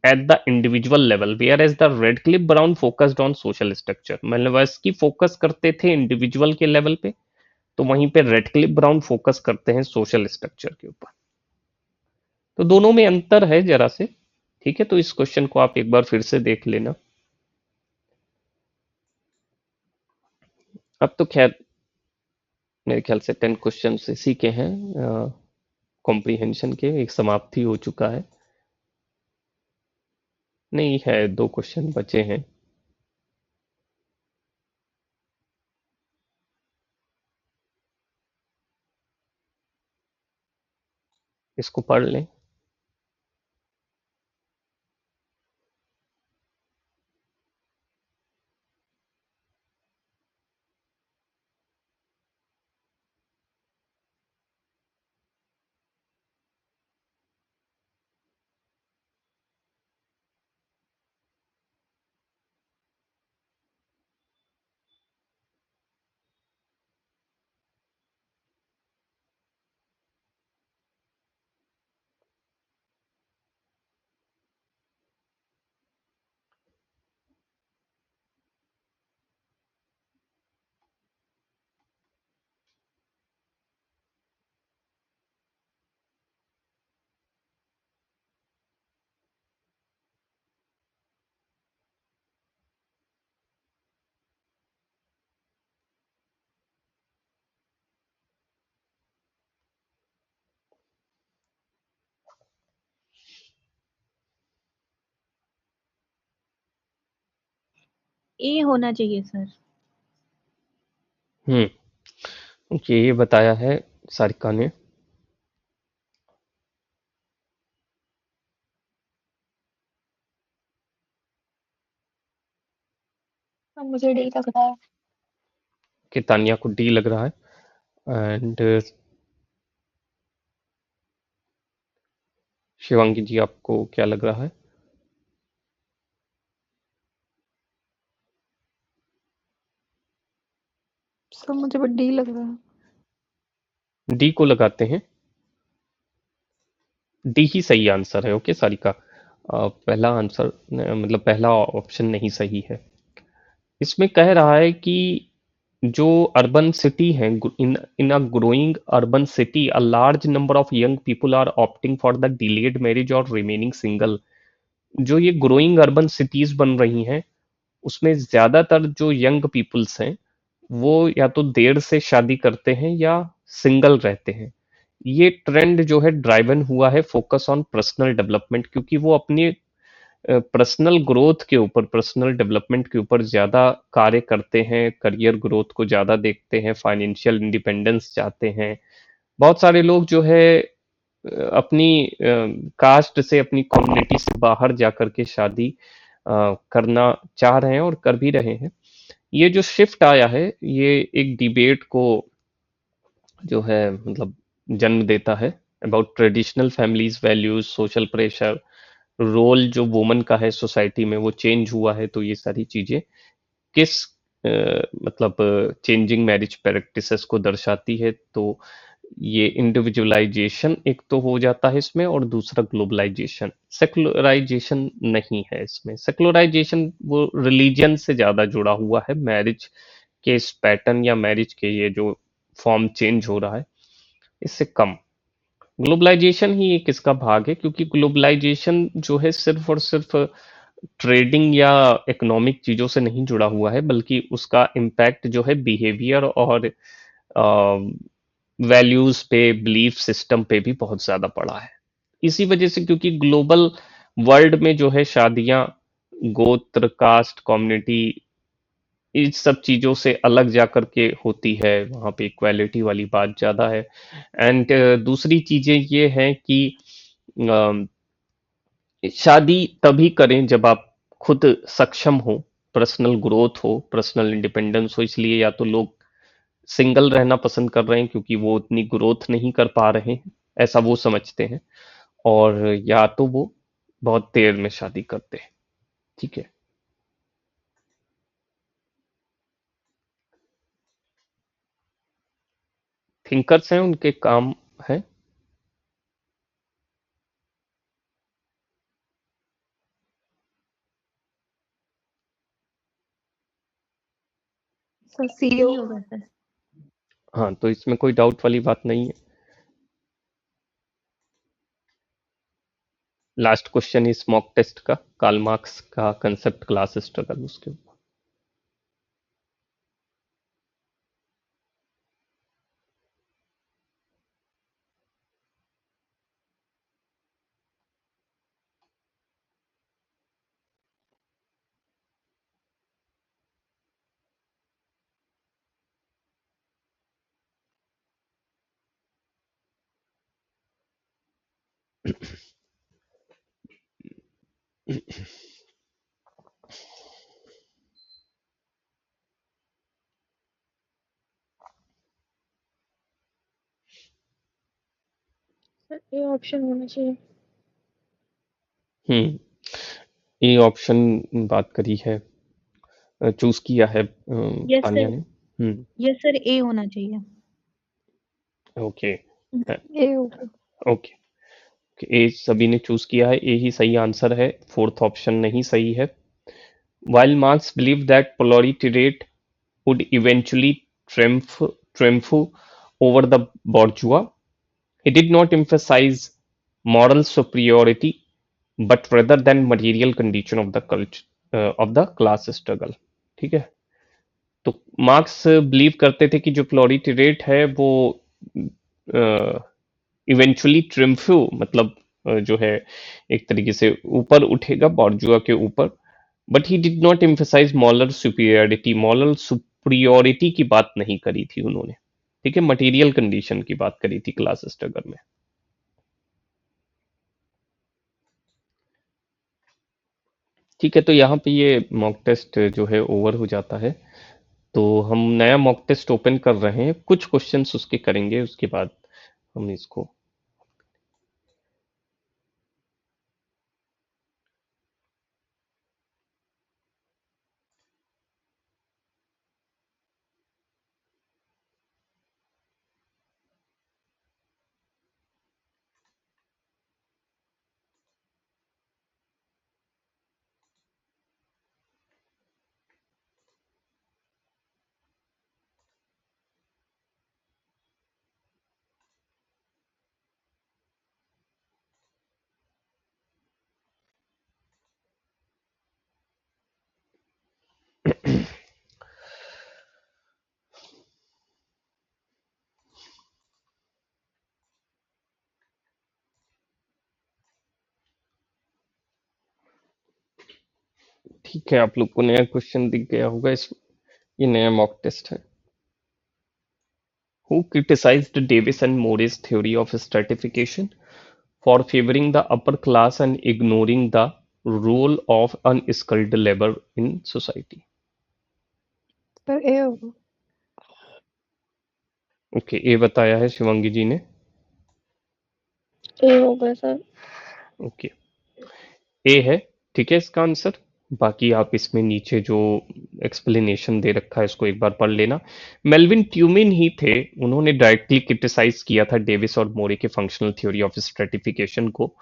at the individual level, whereas the Radcliffe Brown focused on social structure। Malevsky focus करते थे इंडिविजुअल के लेवल पे, तो वहीं पे रेडक्लिफ ब्राउन फोकस करते हैं सोशल स्ट्रक्चर के ऊपर। तो दोनों में अंतर है जरा से, ठीक है। तो इस क्वेश्चन को आप एक बार फिर से देख लेना। अब तो खैर मेरे ख्याल से 10 क्वेश्चन इसी के हैं, कॉम्प्रीहेंशन के, एक समाप्ति हो चुका है। नहीं है, 2 क्वेश्चन बचे हैं। इसको पढ़ लें। ए होना चाहिए सर। ओके, ये बताया है सारिका ने। अब मुझे डी लग रहा है। कि तानिया को डी लग रहा है एंड शिवांगी जी आपको क्या लग रहा है? सर मुझे बट डी लग रहा है। डी को लगाते हैं। डी ही सही आंसर है। ओके सारिका, पहला आंसर मतलब पहला ऑप्शन नहीं सही है। इसमें कह रहा है कि जो अर्बन सिटी है, in in a growing urban city a large number of young people are opting for the delayed marriage और रिमेनिंग सिंगल। जो ये ग्रोइंग अर्बन सिटीज बन रही हैं उसमें ज्यादातर जो यंग पीपल्स हैं वो या तो देर से शादी करते हैं या सिंगल रहते हैं। ये ट्रेंड जो है ड्राइवन हुआ है फोकस ऑन पर्सनल डेवलपमेंट, क्योंकि वो अपनी पर्सनल ग्रोथ के ऊपर, पर्सनल डेवलपमेंट के ऊपर ज़्यादा कार्य करते हैं, करियर ग्रोथ को ज़्यादा देखते हैं, फाइनेंशियल इंडिपेंडेंस चाहते हैं। बहुत सारे लोग जो है अपनी कास्ट से, अपनी कम्युनिटी से बाहर जाकर के शादी करना चाह रहे हैं और कर भी रहे हैं। ये जो शिफ्ट आया है ये एक डिबेट को जो है मतलब जन्म देता है about traditional families values, social pressure, role जो वुमन का है सोसाइटी में वो चेंज हुआ है। तो ये सारी चीजें किस मतलब चेंजिंग मैरिज प्रैक्टिसेस को दर्शाती है। तो ये इंडिविजुअलाइजेशन एक तो हो जाता है इसमें, और दूसरा ग्लोबलाइजेशन। सेकुलराइजेशन नहीं है इसमें। सेकुलराइजेशन वो रिलीजन से ज्यादा जुड़ा हुआ है, मैरिज के इस पैटर्न या मैरिज के ये जो फॉर्म चेंज हो रहा है इससे कम। ग्लोबलाइजेशन ही एक इसका भाग है, क्योंकि ग्लोबलाइजेशन जो है सिर्फ और सिर्फ ट्रेडिंग या इकोनॉमिक चीजों से नहीं जुड़ा हुआ है, बल्कि उसका इम्पैक्ट जो है बिहेवियर और वैल्यूज पे, बिलीफ सिस्टम पे भी बहुत ज्यादा पड़ा है। इसी वजह से, क्योंकि ग्लोबल वर्ल्ड में जो है शादियां गोत्र, कास्ट, कम्युनिटी, इस सब चीजों से अलग जाकर के होती है, वहाँ पे इक्वालिटी वाली बात ज्यादा है। एंड दूसरी चीजें ये हैं कि अम, शादी तभी करें जब आप खुद सक्षम हो, पर्सनल ग्रोथ हो, पर्सनल इंडिपेंडेंस हो। इसलिए या तो लोग सिंगल रहना पसंद कर रहे हैं क्योंकि वो उतनी ग्रोथ नहीं कर पा रहे हैं, ऐसा वो समझते हैं, और या तो वो बहुत देर में शादी करते हैं। ठीक है, थिंकर्स हैं, उनके काम है। सर सी यही होगा सर। हाँ, तो इसमें कोई डाउट वाली बात नहीं है। लास्ट क्वेश्चन इस मॉक टेस्ट का, कार्ल मार्क्स का कंसेप्ट क्लास स्ट्रगल, उसके ऊपर। सर ए ऑप्शन होना चाहिए। हम्म ए ऑप्शन बात करी है, चूज किया है यस तानिया सर, ने। यस सर, ए होना चाहिए। ओके ए होगा। ओके, ए सभी ने चूज किया है, ए ही सही आंसर है, फोर्थ ऑप्शन नहीं सही है। While Marx believed that proletariat would eventually triumph over the bourgeois, he did not emphasize moral superiority, but rather than material condition of the culture of the class struggle. ठीक है, तो marks believe करते थे कि जो प्लोरिटेरेट है वो eventually ट्रिम्फू मतलब जो है एक तरीके से ऊपर उठेगा बॉर्जुआ के ऊपर, but he did not emphasize moral superiority की बात नहीं करी थी उन्होंने। ठीक है, मटेरियल कंडीशन की बात करी थी क्लास स्ट्रगल में। ठीक है, तो यहाँ पे ये मॉक टेस्ट जो है ओवर हो जाता है, तो हम नया मॉक टेस्ट ओपन कर रहे हैं, कुछ क्वेश्चंस उसके करेंगे, उसके बाद हम इसको ठीक है, आप लोग को नया क्वेश्चन दिख गया होगा, इस ये नया मॉक टेस्ट है। Who criticized Davis and Morey's theory of stratification for favoring the upper class and ignoring the role of unskilled labor in society? Sir A होगा। ओके, ये बताया है शिवांगी जी ने। ए होगा सर। ओके, ए है, ठीक है इसका आंसर। बाकी आप इसमें नीचे जो एक्सप्लेनेशन दे रखा है इसको एक बार पढ़ लेना। मेल्विन ट्यूमिन ही थे, उन्होंने डायरेक्टली क्रिटिसाइज किया था डेविस और मोरे के फंक्शनल थ्योरी ऑफ स्ट्रेटिफिकेशन को।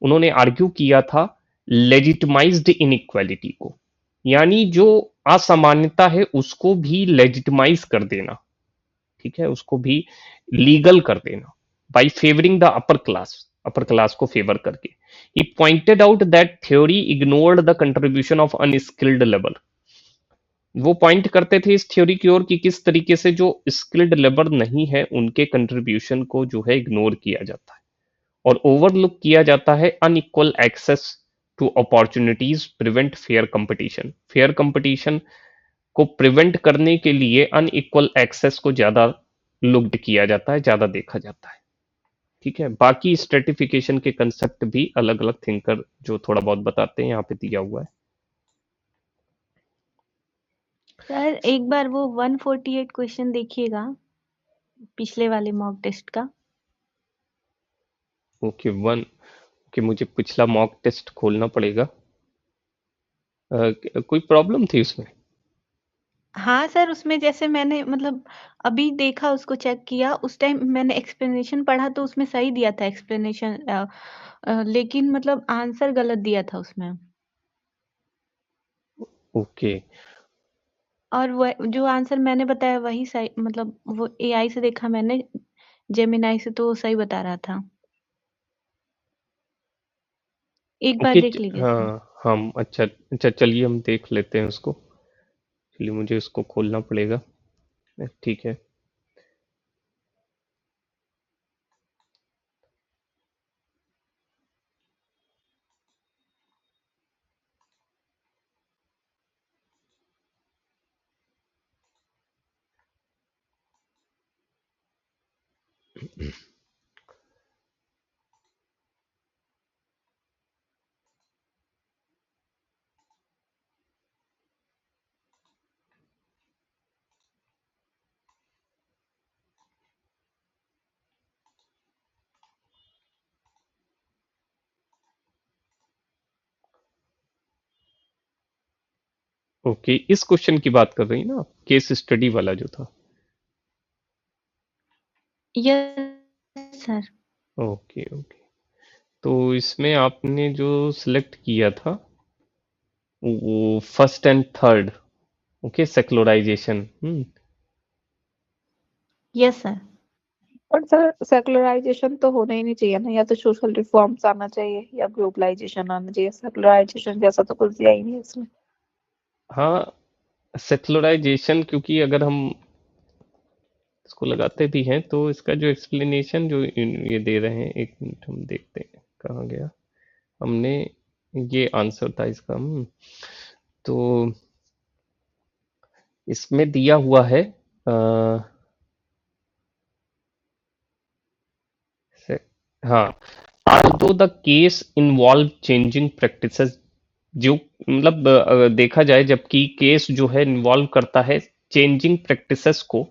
उन्होंने आर्ग्यू किया था लेजिटिमाइज्ड इनइक्वालिटी को, यानी जो असमानता है उसको भी लेजिटिमाइज कर देना, ठीक है, उसको भी लीगल कर देना, by favouring the upper class को फेवर करके। He pointed out that theory ignored the contribution of unskilled labour. वो पॉइंट करते थे इस थ्योरी की ओर कि किस तरीके से जो स्किल्ड लेबर नहीं है उनके कंट्रीब्यूशन को जो है इग्नोर किया जाता है और ओवरलुक किया जाता है। Unequal access to opportunities prevent fair competition, fair competition को प्रिवेंट करने के लिए अनइक्वल एक्सेस को ज्यादा लुक्ड किया जाता है, ज्यादा देखा जाता है। ठीक है, बाकी स्ट्रेटिफिकेशन के कंसेप्ट भी अलग अलग थिंकर जो थोड़ा बहुत बताते हैं यहाँ पे दिया हुआ है। सर एक बार वो 148 क्वेश्चन देखिएगा, पिछले वाले मॉक टेस्ट का। ओके वन, ओके मुझे पिछला मॉक टेस्ट खोलना पड़ेगा। कोई प्रॉब्लम थी उसमें? हाँ सर, उसमें जैसे मैंने मतलब अभी देखा, उसको चेक किया, उस टाइम मैंने एक्सप्लेनेशन पढ़ा तो उसमें सही दिया था एक्सप्लेनेशन, लेकिन मतलब आंसर गलत दिया था उसमें। ओके और वह जो आंसर मैंने बताया वही सही, मतलब वो एआई से देखा मैंने, जेमिनाई से, तो वो सही बता रहा था। एक बार ओके देख लीजिए सर। हाँ हम अच्छा अच्छा चलिए हम देख लेते हैं उसको। चलिए मुझे इसको खोलना पड़ेगा। ठीक है, ओके, इस क्वेश्चन की बात कर रही ना, केस स्टडी वाला जो था। Yes sir. ओके ओके, तो इसमें आपने जो सिलेक्ट किया था वो first and third, okay, secularisation. Yes sir. और सर सेकुलराइजेशन तो होना ही नहीं चाहिए ना, या तो सोशल रिफॉर्म्स आना चाहिए या ग्लोबलाइजेशन आना चाहिए। सेकुलराइजेशन जैसा तो कुछ दिया ही नहीं इसमें। हाँ, सेक्युलराइजेशन, क्योंकि अगर हम इसको लगाते भी हैं तो इसका जो एक्सप्लेनेशन जो ये दे रहे हैं, एक मिनट हम देखते हैं कहाँ गया हमने, ये आंसर था इसका। तो इसमें दिया हुआ है से- हाँ, although the case involve changing practices, जो मतलब देखा जाए जबकि केस जो है इन्वॉल्व करता है चेंजिंग प्रैक्टिसेस को,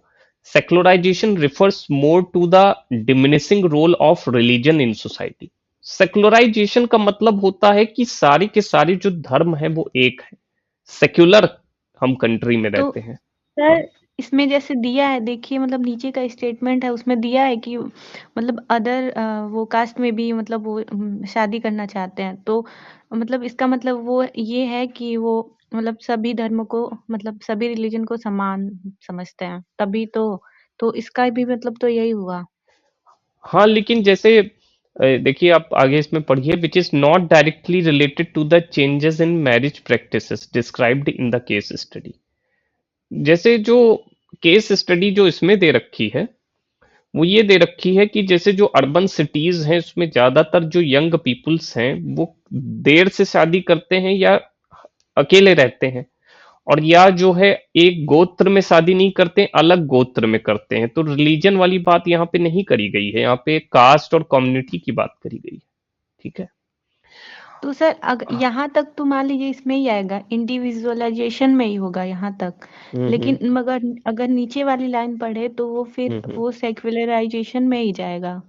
secularization refers more to the diminishing role of religion in society. Secularization का मतलब होता है कि सारी के सारी जो धर्म है वो एक है, सेक्युलर हम कंट्री में तो रहते हैं। हाँ, सर इसमें जैसे दिया है, देखिए मतलब नीचे का स्टेटमेंट है, उसमें दिया है कि मतलब अदर वो कास्ट में भी मतलब वो शादी करना चाहते हैं, तो मतलब इसका मतलब वो ये है कि वो मतलब सभी धर्म को मतलब सभी रिलीजन को समान समझते हैं, तभी तो इसका भी मतलब तो यही हुआ। हाँ, लेकिन जैसे देखिए आप आगे इसमें पढ़िए, which is not directly related to the changes in marriage practices described in the case study. जैसे जो केस स्टडी जो इसमें दे रखी है वो ये दे रखी है कि जैसे जो अर्बन सिटीज हैं उसमें ज्यादातर जो यंग पीपुल्स हैं वो देर से शादी करते हैं या अकेले रहते हैं, और या जो है एक गोत्र में शादी नहीं करते, अलग गोत्र में करते हैं। तो रिलीजन वाली बात यहाँ पे नहीं करी गई है, यहाँ पे कास्ट और कम्युनिटी की बात करी गई है। ठीक है। तो सर यहाँ तक तो मान लीजिए इसमें ही आएगा, इंडिविजुअलाइजेशन में ही होगा यहाँ तक, हम्म। लेकिन मगर अगर नीचे वाली लाइन पढ़े तो वो फिर हम्म। वो सेक्युलराइजेशन में ही जाएगा।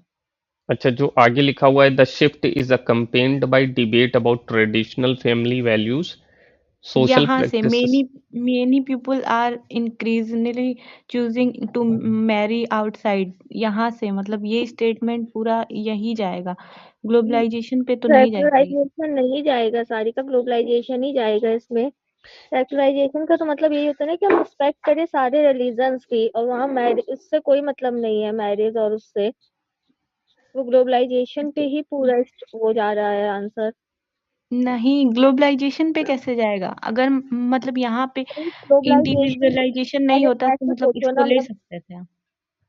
अच्छा, जो आगे लिखा हुआ है, the shift is accompanied by debate about traditional family values, social यहाँ से practices. many people are increasingly choosing to marry outside, यहाँ से मतलब ये स्टेटमेंट पूरा यही जाएगा, ग्लोबलाइजेशन पे तो नहीं जाएगा ये। सेक्युलराइजेशन नहीं जाएगा, सारी का ग्लोबलाइजेशन ही जाएगा इसमें। सेक्युलराइजेशन का तो मतलब यही होता है ना कि हम रिस्पेक्ट करें सारे रिलीजन्स की, और वहाँ मैरिज उससे कोई मतलब नहीं है, मैरिज और उससे वो ग्लोबलाइजेशन पे ही पूरा वो जा रहा है आंसर। नहीं, ग्लोबलाइजेशन पे कैसे जाएगा? अगर मतलब यहाँ पे ग्लोबलाइजेशन, इंडिविजुअलाइजेशन नहीं अरे होता तो ऐसे मतलब सोचो इसको ना, ले सकते थे।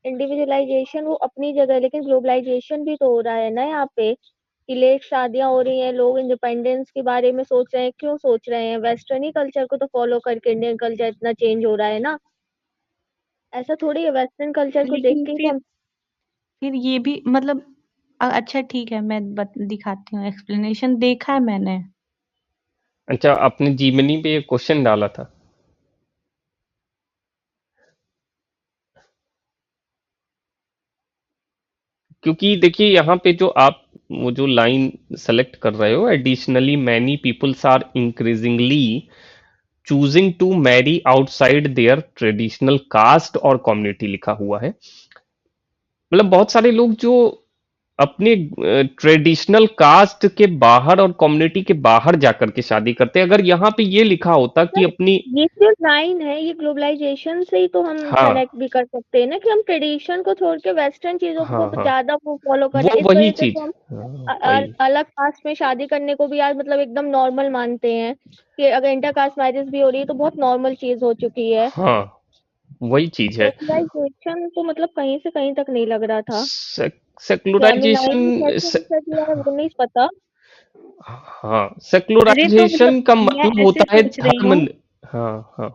इंडिविजुअलाइजेशन वो अपनी जगह है, लेकिन ग्लोबलाइजेशन भी तो हो रहा है ना यहाँ पे, कि लेट शादियां हो रही हैं, लोग इंडिपेंडेंस के बारे में सोच रहे हैं। क्यों सोच रहे हैं? वेस्टर्न कल्चर को तो फॉलो करके इंडियन कल्चर इतना चेंज हो रहा है ना। ऐसा थोड़ी है वेस्टर्न कल्चर को देख लेकिन के ही हम। फिर ये भी मतलब अच्छा ठीक है, मैं दिखाती हूँ, एक्सप्लेनेशन देखा है मैंने। अच्छा, आपने जीमनी पे ये क्वेश्चन डाला था? क्योंकि देखिए यहाँ पे जो आप वो जो लाइन सेलेक्ट कर रहे हो, additionally many peoples are increasingly choosing to marry outside their traditional caste और कम्युनिटी लिखा हुआ है। मतलब बहुत सारे लोग जो अपने ट्रेडिशनल कास्ट के बाहर और कम्युनिटी के बाहर जाकर के शादी करते हैं। अगर यहाँ पे ये लिखा होता कि सर, अपनी, ये जो लाइन है ये ग्लोबलाइजेशन से ही तो हम हाँ कनेक्ट भी कर सकते हैं ना, कि हम ट्रेडिशन को छोड़ के वेस्टर्न चीजों को हाँ हाँ, ज्यादा वो फॉलो कर वो रहे हैं, इस वही वजह से चीज, तो हम हाँ, वही, अलग कास्ट में शादी करने को भी यार मतलब एकदम नॉर्मल मानते हैं, कि अगर इंटर कास्ट मैरिज भी हो रही है तो बहुत नॉर्मल चीज हो चुकी है। हाँ, वही चीज है। सेकुलराइजेशन तो मतलब कहीं से कहीं तक नहीं लग रहा था। फेमिनाइन सेक्युलराइजेशन, कैसे किया है वो नहीं पता। हाँ, अरे तो मतलब सेक्युलराइजेशन का मैं मतलब ऐसे होता है सोच रही धर्म। हूँ, हाँ हाँ,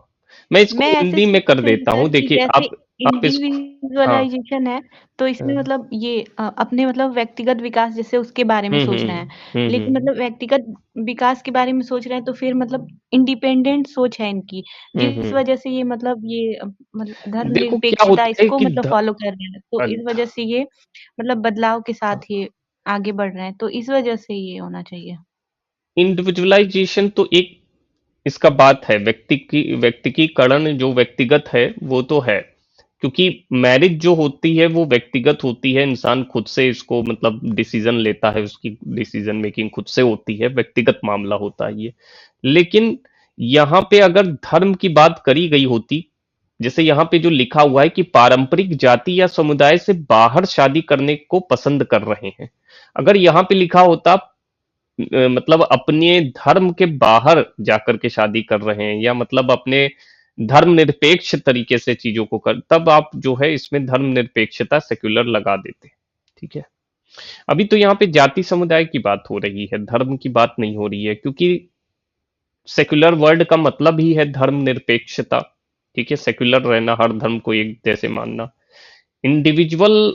मैं इसको मैं ऐसे हिंदी में कर सोच रही हूँ देता सर हूँ, कि देखिए जैसे आप इसको, हाँ इंडिविजुअलाइजेशन है तो इसमें हाँ, मतलब ये अपने मतलब व्यक्तिगत विकास जैसे उसके बारे में सोच रहे हैं, लेकिन हम्म मतलब व्यक्तिगत विकास के बारे में सोच रहे हैं तो फिर मतलब इंडिपेंडेंट सोच है इनकी, जिस हम्म। वजह से ये मतलब ये मतलब देखो क्या धर्मनिरपेक्षता होता है इसको कि मतलब फॉलो कर रहे हैं, तो इस वजह से ये मतलब बदलाव के साथ ये आगे बढ़ रहे हैं, तो इस वजह से ये होना चाहिए। इंडिविजुअलाइजेशन तो एक इसका बात है, व्यक्तिकीकरण जो व्यक्तिगत है वो तो है, क्योंकि मैरिज जो होती है वो व्यक्तिगत होती है, इंसान खुद से इसको मतलब डिसीजन लेता है, उसकी डिसीजन मेकिंग खुद से होती है, व्यक्तिगत मामला होता है ये। लेकिन यहाँ पे अगर धर्म की बात करी गई होती, जैसे यहाँ पे जो लिखा हुआ है कि पारंपरिक जाति या समुदाय से बाहर शादी करने को पसंद कर रहे हैं, अगर यहाँ पे लिखा होता मतलब अपने धर्म के बाहर जाकर के शादी कर रहे हैं, या मतलब अपने धर्म निरपेक्ष तरीके से चीजों को कर, तब आप जो है इसमें धर्म निरपेक्षता सेक्युलर लगा देते। ठीक है, अभी तो यहाँ पे जाति समुदाय की बात हो रही है, धर्म की बात नहीं हो रही है, क्योंकि सेक्युलर वर्ड का मतलब ही है धर्म निरपेक्षता। ठीक है, सेक्युलर रहना, हर धर्म को एक जैसे मानना। इंडिविजुअल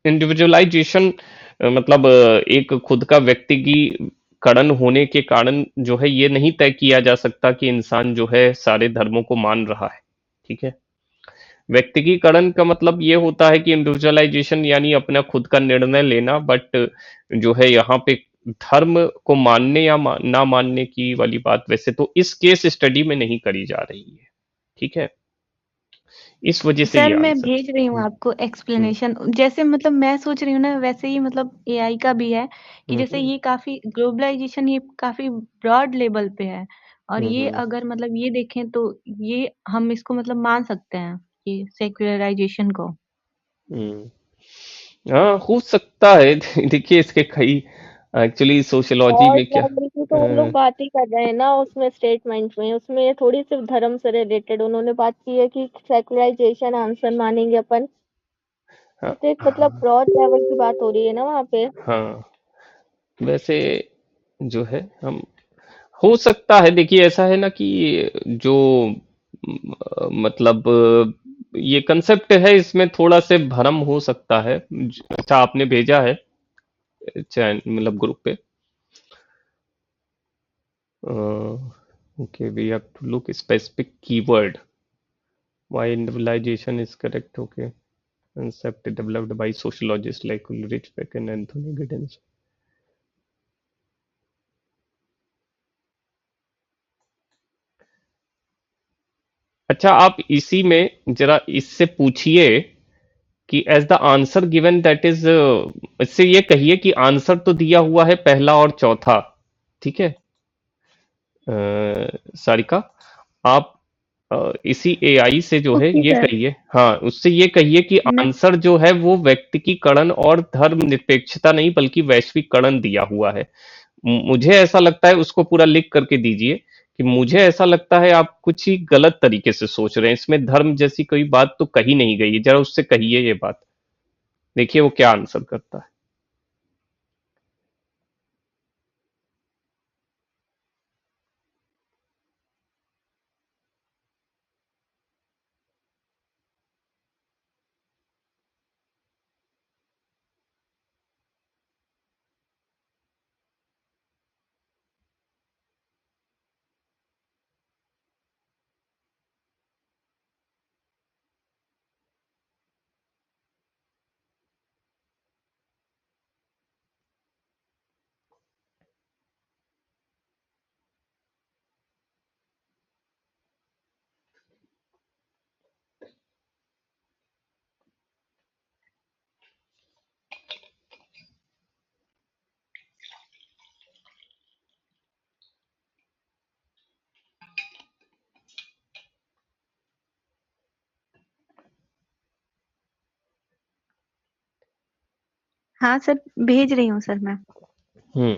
इंडिविजुअलाइजेशन मतलब एक खुद का व्यक्ति की कड़न होने के कारण जो है ये नहीं तय किया जा सकता कि इंसान जो है सारे धर्मों को मान रहा है। ठीक है, व्यक्तिगीकरण का मतलब ये होता है कि इंडिविजुअलाइजेशन यानी अपना खुद का निर्णय लेना, बट जो है यहाँ पे धर्म को मानने या ना मानने की वाली बात वैसे तो इस केस स्टडी में नहीं करी जा रही है। ठीक है, इस वजह से ये सर मैं आंसर। भेज रही हूँ आपको हम्म एक्सप्लेनेशन, जैसे मतलब मैं सोच रही हूँ ना वैसे ही मतलब एआई का भी है कि जैसे हम्म ये काफी ग्लोबलाइजेशन ये काफी ब्रॉड लेवल पे है, और ये हम्म अगर मतलब ये देखें तो ये हम इसको मतलब मान सकते हैं ये सेक्युलराइजेशन को। हम्म। हाँ, हो सकता है। देखिए इसके कई एक्चुअली सोशियोलॉजी थर्ड में क्या लेवल की तो वो लोग बात ही कर रहे हैं ना उसमें स्टेटमेंट में, उसमें ये थोड़ी सिर्फ धर्म से रिलेटेड उन्होंने बात की है कि सेकुलराइजेशन आंसर मानेंगे अपन। हाँ ये तो एक मतलब ब्रॉड लेवल की बात हो रही है ना वहाँ पे। हाँ, वैसे जो है हम हो सकता है, देखिए ऐसा है ना कि जो मतलब ये कंसेप्ट है इसमें थोड़ा से भ्रम हो सकता है। अच्छा आपने भेजा है मतलब ग्रुप पे। Okay, we have to look specific keyword, why individualization is correct. Okay, concept developed by sociologists like Ulrich Beck and Anthony Giddens. अच्छा, आप इसी में जरा इससे पूछिए कि as the answer given that is, इससे ये कहिए कि आंसर तो दिया हुआ है पहला और चौथा। ठीक है सारिका, आप इसी एआई से जो है ओके ये सर। कहिए, हाँ उससे ये कहिए कि मैं आंसर जो है वो व्यक्तिकीकरण और धर्म निरपेक्षता नहीं बल्कि वैश्वीकरण दिया हुआ है। मुझे ऐसा लगता है, उसको पूरा लिख करके दीजिए कि मुझे ऐसा लगता है आप कुछ ही गलत तरीके से सोच रहे हैं, इसमें धर्म जैसी कोई बात तो कही नहीं गई है, जरा उससे कहिए ये बात। देखिए वो क्या आंसर करता है। हाँ सर भेज रही हूँ सर मैं। हम्म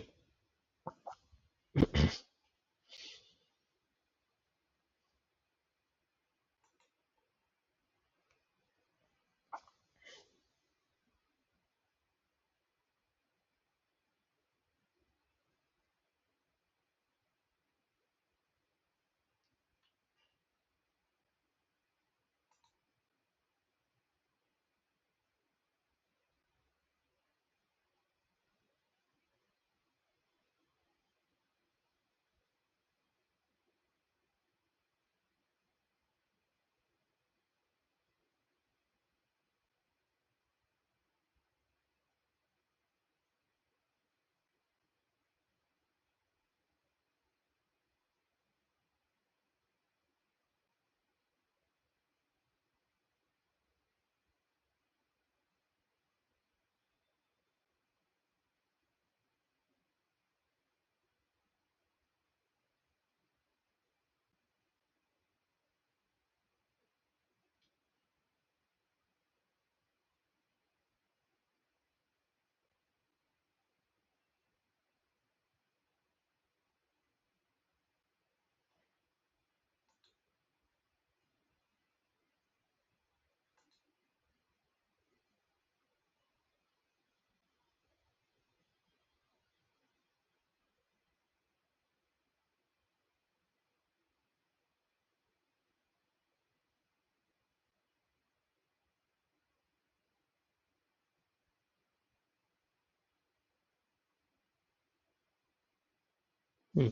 हम्म,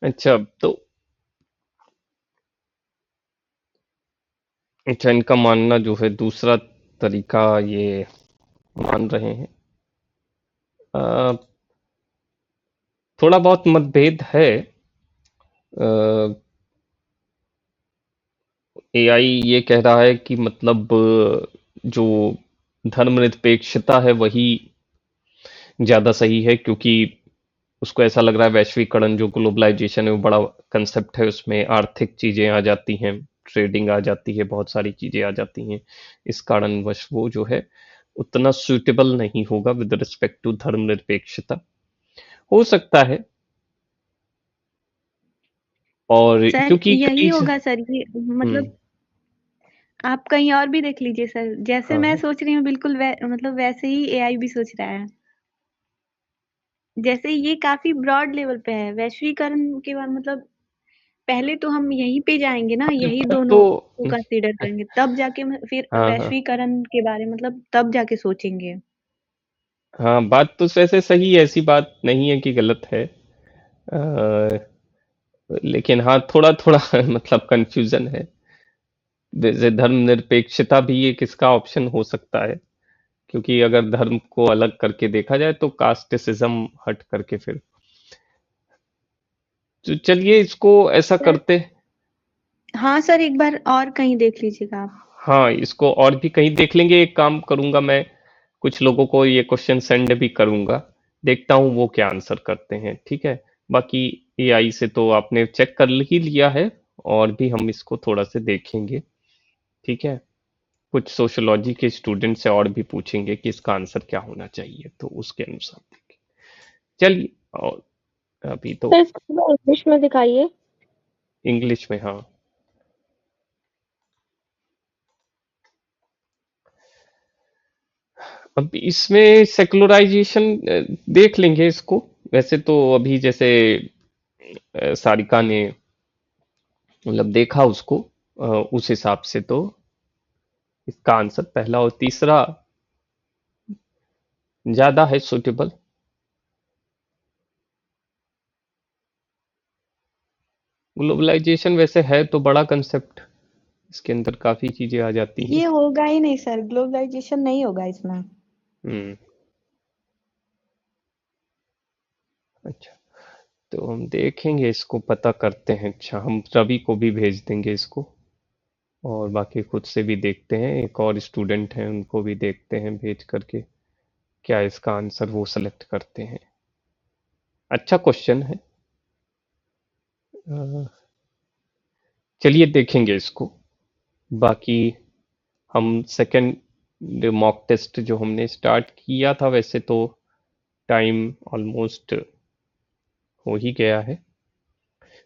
अच्छा तो अच्छा, इनका मानना जो है दूसरा तरीका ये मान रहे हैं। अ, थोड़ा बहुत मतभेद है। एआई ये कह रहा है कि मतलब जो धर्मनिरपेक्षता है वही ज्यादा सही है, क्योंकि उसको ऐसा लग रहा है वैश्वीकरण जो ग्लोबलाइजेशन है वो बड़ा कंसेप्ट है, उसमें आर्थिक चीजें आ जाती हैं, ट्रेडिंग आ जाती है, बहुत सारी चीजें आ जाती हैं। इस कारणवश वो जो है उतना सूटेबल नहीं होगा विद रिस्पेक्ट टू धर्मनिरपेक्षता। हो सकता है, और सर क्योंकि यही कई होगा सर, ये हम्म। मतलब आप कहीं और भी देख लीजिए सर, जैसे हाँ मैं हाँ। सोच रही हूँ बिल्कुल मतलब वैसे ही एआई भी सोच रहा है। जैसे ये काफी ब्रॉड लेवल पे है, वैश्वीकरण के बाद मतलब पहले तो हम यहीं पे जाएंगे ना, यही बात तो दोनों को कंसीडर करेंगे, तब जाके फिर हाँ हाँ वैश्वीकरण के बारे में मतलब तब जाके सोचेंगे। हाँ, बात तो वैसे सही है, ऐसी बात नहीं है कि गलत है। लेकिन हाँ, थोड़ा थोड़ा मतलब कंफ्यूजन है। जैसे धर्मनिरपेक्षता भी एक इसका ऑप्शन हो सकता है, क्योंकि अगर धर्म को अलग करके देखा जाए तो कास्टिसिज्म हट करके फिर तो चलिए इसको ऐसा सर करते। हाँ सर, एक बार और कहीं देख लीजिएगा आप। हाँ, इसको और भी कहीं देख लेंगे। एक काम करूंगा मैं, कुछ लोगों को ये क्वेश्चन सेंड भी करूंगा, देखता हूँ वो क्या आंसर करते हैं, ठीक है। बाकी एआई से तो आपने चेक कर ही लिया है, और भी हम इसको थोड़ा से देखेंगे, ठीक है। कुछ सोशियोलॉजी के स्टूडेंट से और भी पूछेंगे कि इसका आंसर क्या होना चाहिए, तो उसके अनुसार देखें। चलिए, और अभी तो सर इसको इंग्लिश में दिखाइए। इंग्लिश में, हाँ। अब इसमें सेकुलराइजेशन देख लेंगे इसको। वैसे तो अभी जैसे सारिका ने मतलब देखा उसको, उस हिसाब से तो इसका आंसर पहला और तीसरा ज्यादा है सुटेबल। ग्लोबलाइजेशन वैसे है तो बड़ा कंसेप्ट, इसके अंदर काफी चीजें आ जाती हैं। ये होगा ही नहीं सर, ग्लोबलाइजेशन नहीं होगा इसमें। हम्म। अच्छा, तो हम देखेंगे इसको, पता करते हैं। अच्छा, हम रवि को भी भेज देंगे इसको, और बाकी खुद से भी देखते हैं, एक और स्टूडेंट हैं उनको भी देखते हैं भेज करके, क्या इसका आंसर वो सेलेक्ट करते हैं। अच्छा क्वेश्चन है। अ, चलिए देखेंगे इसको। बाकी हम सेकंड मॉक टेस्ट जो हमने स्टार्ट किया था, वैसे तो टाइम ऑलमोस्ट हो ही गया है,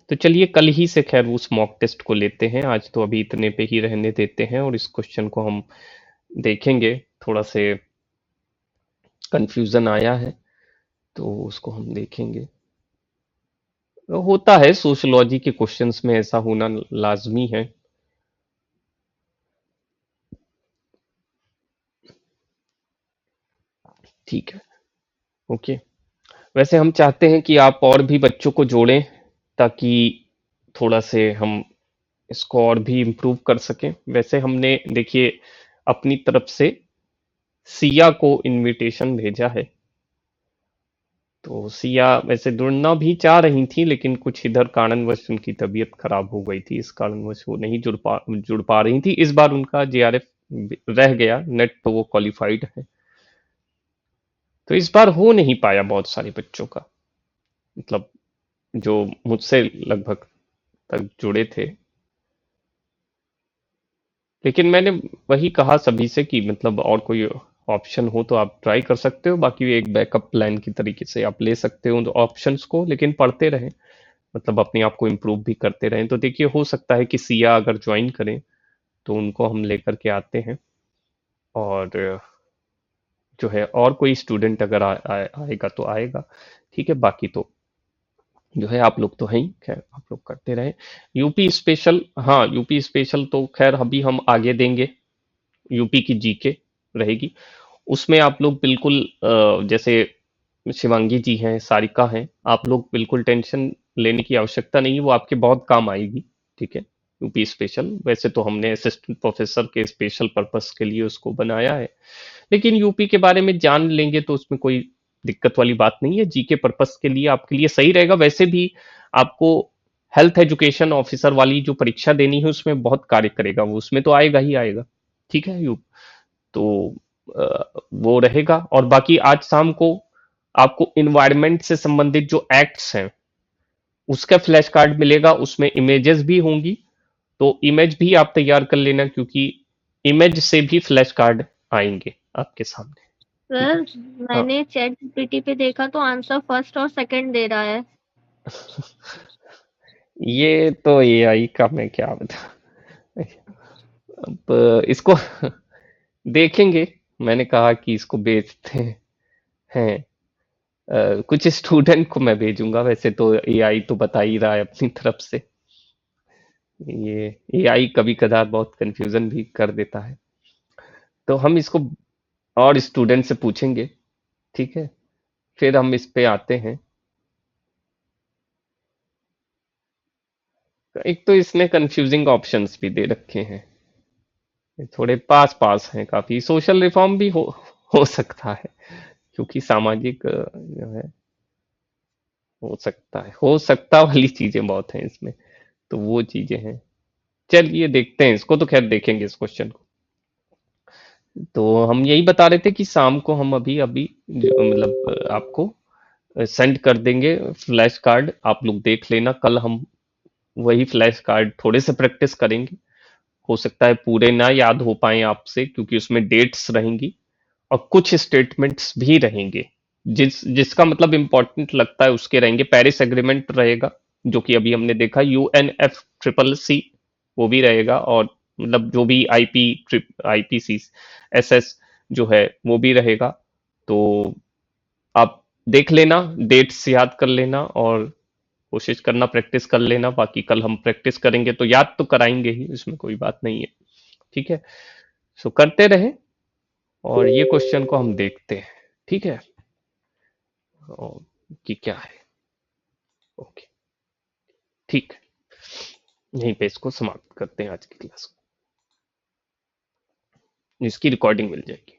तो चलिए कल ही से खैर उस मॉक टेस्ट को लेते हैं। आज तो अभी इतने पे ही रहने देते हैं, और इस क्वेश्चन को हम देखेंगे। थोड़ा से कंफ्यूजन आया है तो उसको हम देखेंगे। होता है सोशियोलॉजी के क्वेश्चंस में, ऐसा होना लाजमी है। ठीक है, ओके। वैसे हम चाहते हैं कि आप और भी बच्चों को जोड़ें, ताकि थोड़ा से हम इसको और भी इम्प्रूव कर सकें। वैसे हमने देखिए अपनी तरफ से सिया को इनविटेशन भेजा है, तो सिया वैसे जुड़ना भी चाह रही थी, लेकिन कुछ इधर कारणवश उनकी तबीयत खराब हो गई थी, इस कारणवश वो नहीं जुड़ पा रही थी। इस बार उनका जेआरएफ रह गया, नेट तो वो क्वालिफाइड है, तो इस बार हो नहीं पाया बहुत सारे बच्चों का, मतलब जो मुझसे लगभग तक जुड़े थे। लेकिन मैंने वही कहा सभी से कि मतलब और कोई ऑप्शन हो तो आप ट्राई कर सकते हो, बाकी एक बैकअप प्लान की तरीके से आप ले सकते हो ऑप्शंस को, लेकिन पढ़ते रहें, मतलब अपने आप को इम्प्रूव भी करते रहें। तो देखिए हो सकता है कि सिया अगर ज्वाइन करें तो उनको हम लेकर के आते हैं, और जो है और कोई स्टूडेंट अगर आएगा तो आएगा, ठीक है। बाकी तो जो है आप लोग तो हैं ही, खैर आप लोग करते रहे। यूपी स्पेशल, हाँ यूपी स्पेशल तो खैर अभी हम आगे देंगे। यूपी की जीके रहेगी, उसमें आप लोग बिल्कुल जैसे शिवांगी जी हैं, सारिका हैं, आप लोग बिल्कुल टेंशन लेने की आवश्यकता नहीं है, वो आपके बहुत काम आएगी। ठीक है, यूपी स्पेशल वैसे तो हमने असिस्टेंट प्रोफेसर के स्पेशल पर्पस के लिए उसको बनाया है, लेकिन यूपी के बारे में जान लेंगे तो उसमें कोई दिक्कत वाली बात नहीं है। जीके पर्पस के लिए आपके लिए सही रहेगा। वैसे भी आपको हेल्थ एजुकेशन ऑफिसर वाली जो परीक्षा देनी है उसमें बहुत कार्य करेगा वो, उसमें तो आएगा ही आएगा। ठीक है यू, तो वो रहेगा। और बाकी आज शाम को आपको इन्वायरमेंट से संबंधित जो एक्ट्स हैं उसका फ्लैश कार्ड मिलेगा, उसमें इमेजेस भी होंगी, तो इमेज भी आप तैयार कर लेना, क्योंकि इमेज से भी फ्लैश कार्ड आएंगे आपके सामने। ठीक है। सर हाँ। मैंने चैट जीपीटी पे देखा तो आंसर फर्स्ट और सेकंड दे रहा है। ये तो एआई का मैं क्या बता, अब इसको देखेंगे। मैंने कहा कि इसको बेचते हैं। कुछ स्टूडेंट को मैं भेजूंगा, वैसे तो एआई तो बता ही रहा है अपनी तरफ से। ये एआई कभी कदार बहुत कंफ्यूजन भी कर देता है, तो हम इसको और स्टूडेंट से पूछेंगे। ठीक है, फिर हम इस पे आते हैं। एक तो इसने कंफ्यूजिंग ऑप्शंस भी दे रखे हैं, थोड़े पास पास हैं, काफी सोशल रिफॉर्म भी हो सकता है, क्योंकि सामाजिक जो है हो सकता वाली चीजें बहुत हैं इसमें, तो वो चीजें हैं। चलिए देखते हैं इसको, तो खैर देखेंगे इस क्वेश्चन को। तो हम यही बता रहे थे कि शाम को हम अभी अभी मतलब आपको सेंड कर देंगे फ्लैश कार्ड, आप लोग देख लेना। कल हम वही फ्लैश कार्ड थोड़े से प्रैक्टिस करेंगे, हो सकता है पूरे ना याद हो पाए आपसे, क्योंकि उसमें डेट्स रहेंगी और कुछ स्टेटमेंट्स भी रहेंगे, जिसका मतलब इंपॉर्टेंट लगता है उसके रहेंगे। पेरिस एग्रीमेंट रहेगा, जो कि अभी हमने देखा, यूएनएफ ट्रिपल सी वो भी रहेगा, और मतलब जो भी आईपीसी एसएस जो है वो भी रहेगा। तो आप देख लेना, डेट्स याद कर लेना और कोशिश करना प्रैक्टिस कर लेना। बाकी कल हम प्रैक्टिस करेंगे तो याद तो कराएंगे ही, इसमें कोई बात नहीं है। ठीक है, सो करते रहे और ये क्वेश्चन को हम देखते हैं। ठीक है, और कि क्या है। ओके, ठीक है, यहीं पे इसको समाप्त करते हैं आज की क्लास को, जिसकी रिकॉर्डिंग मिल जाएगी।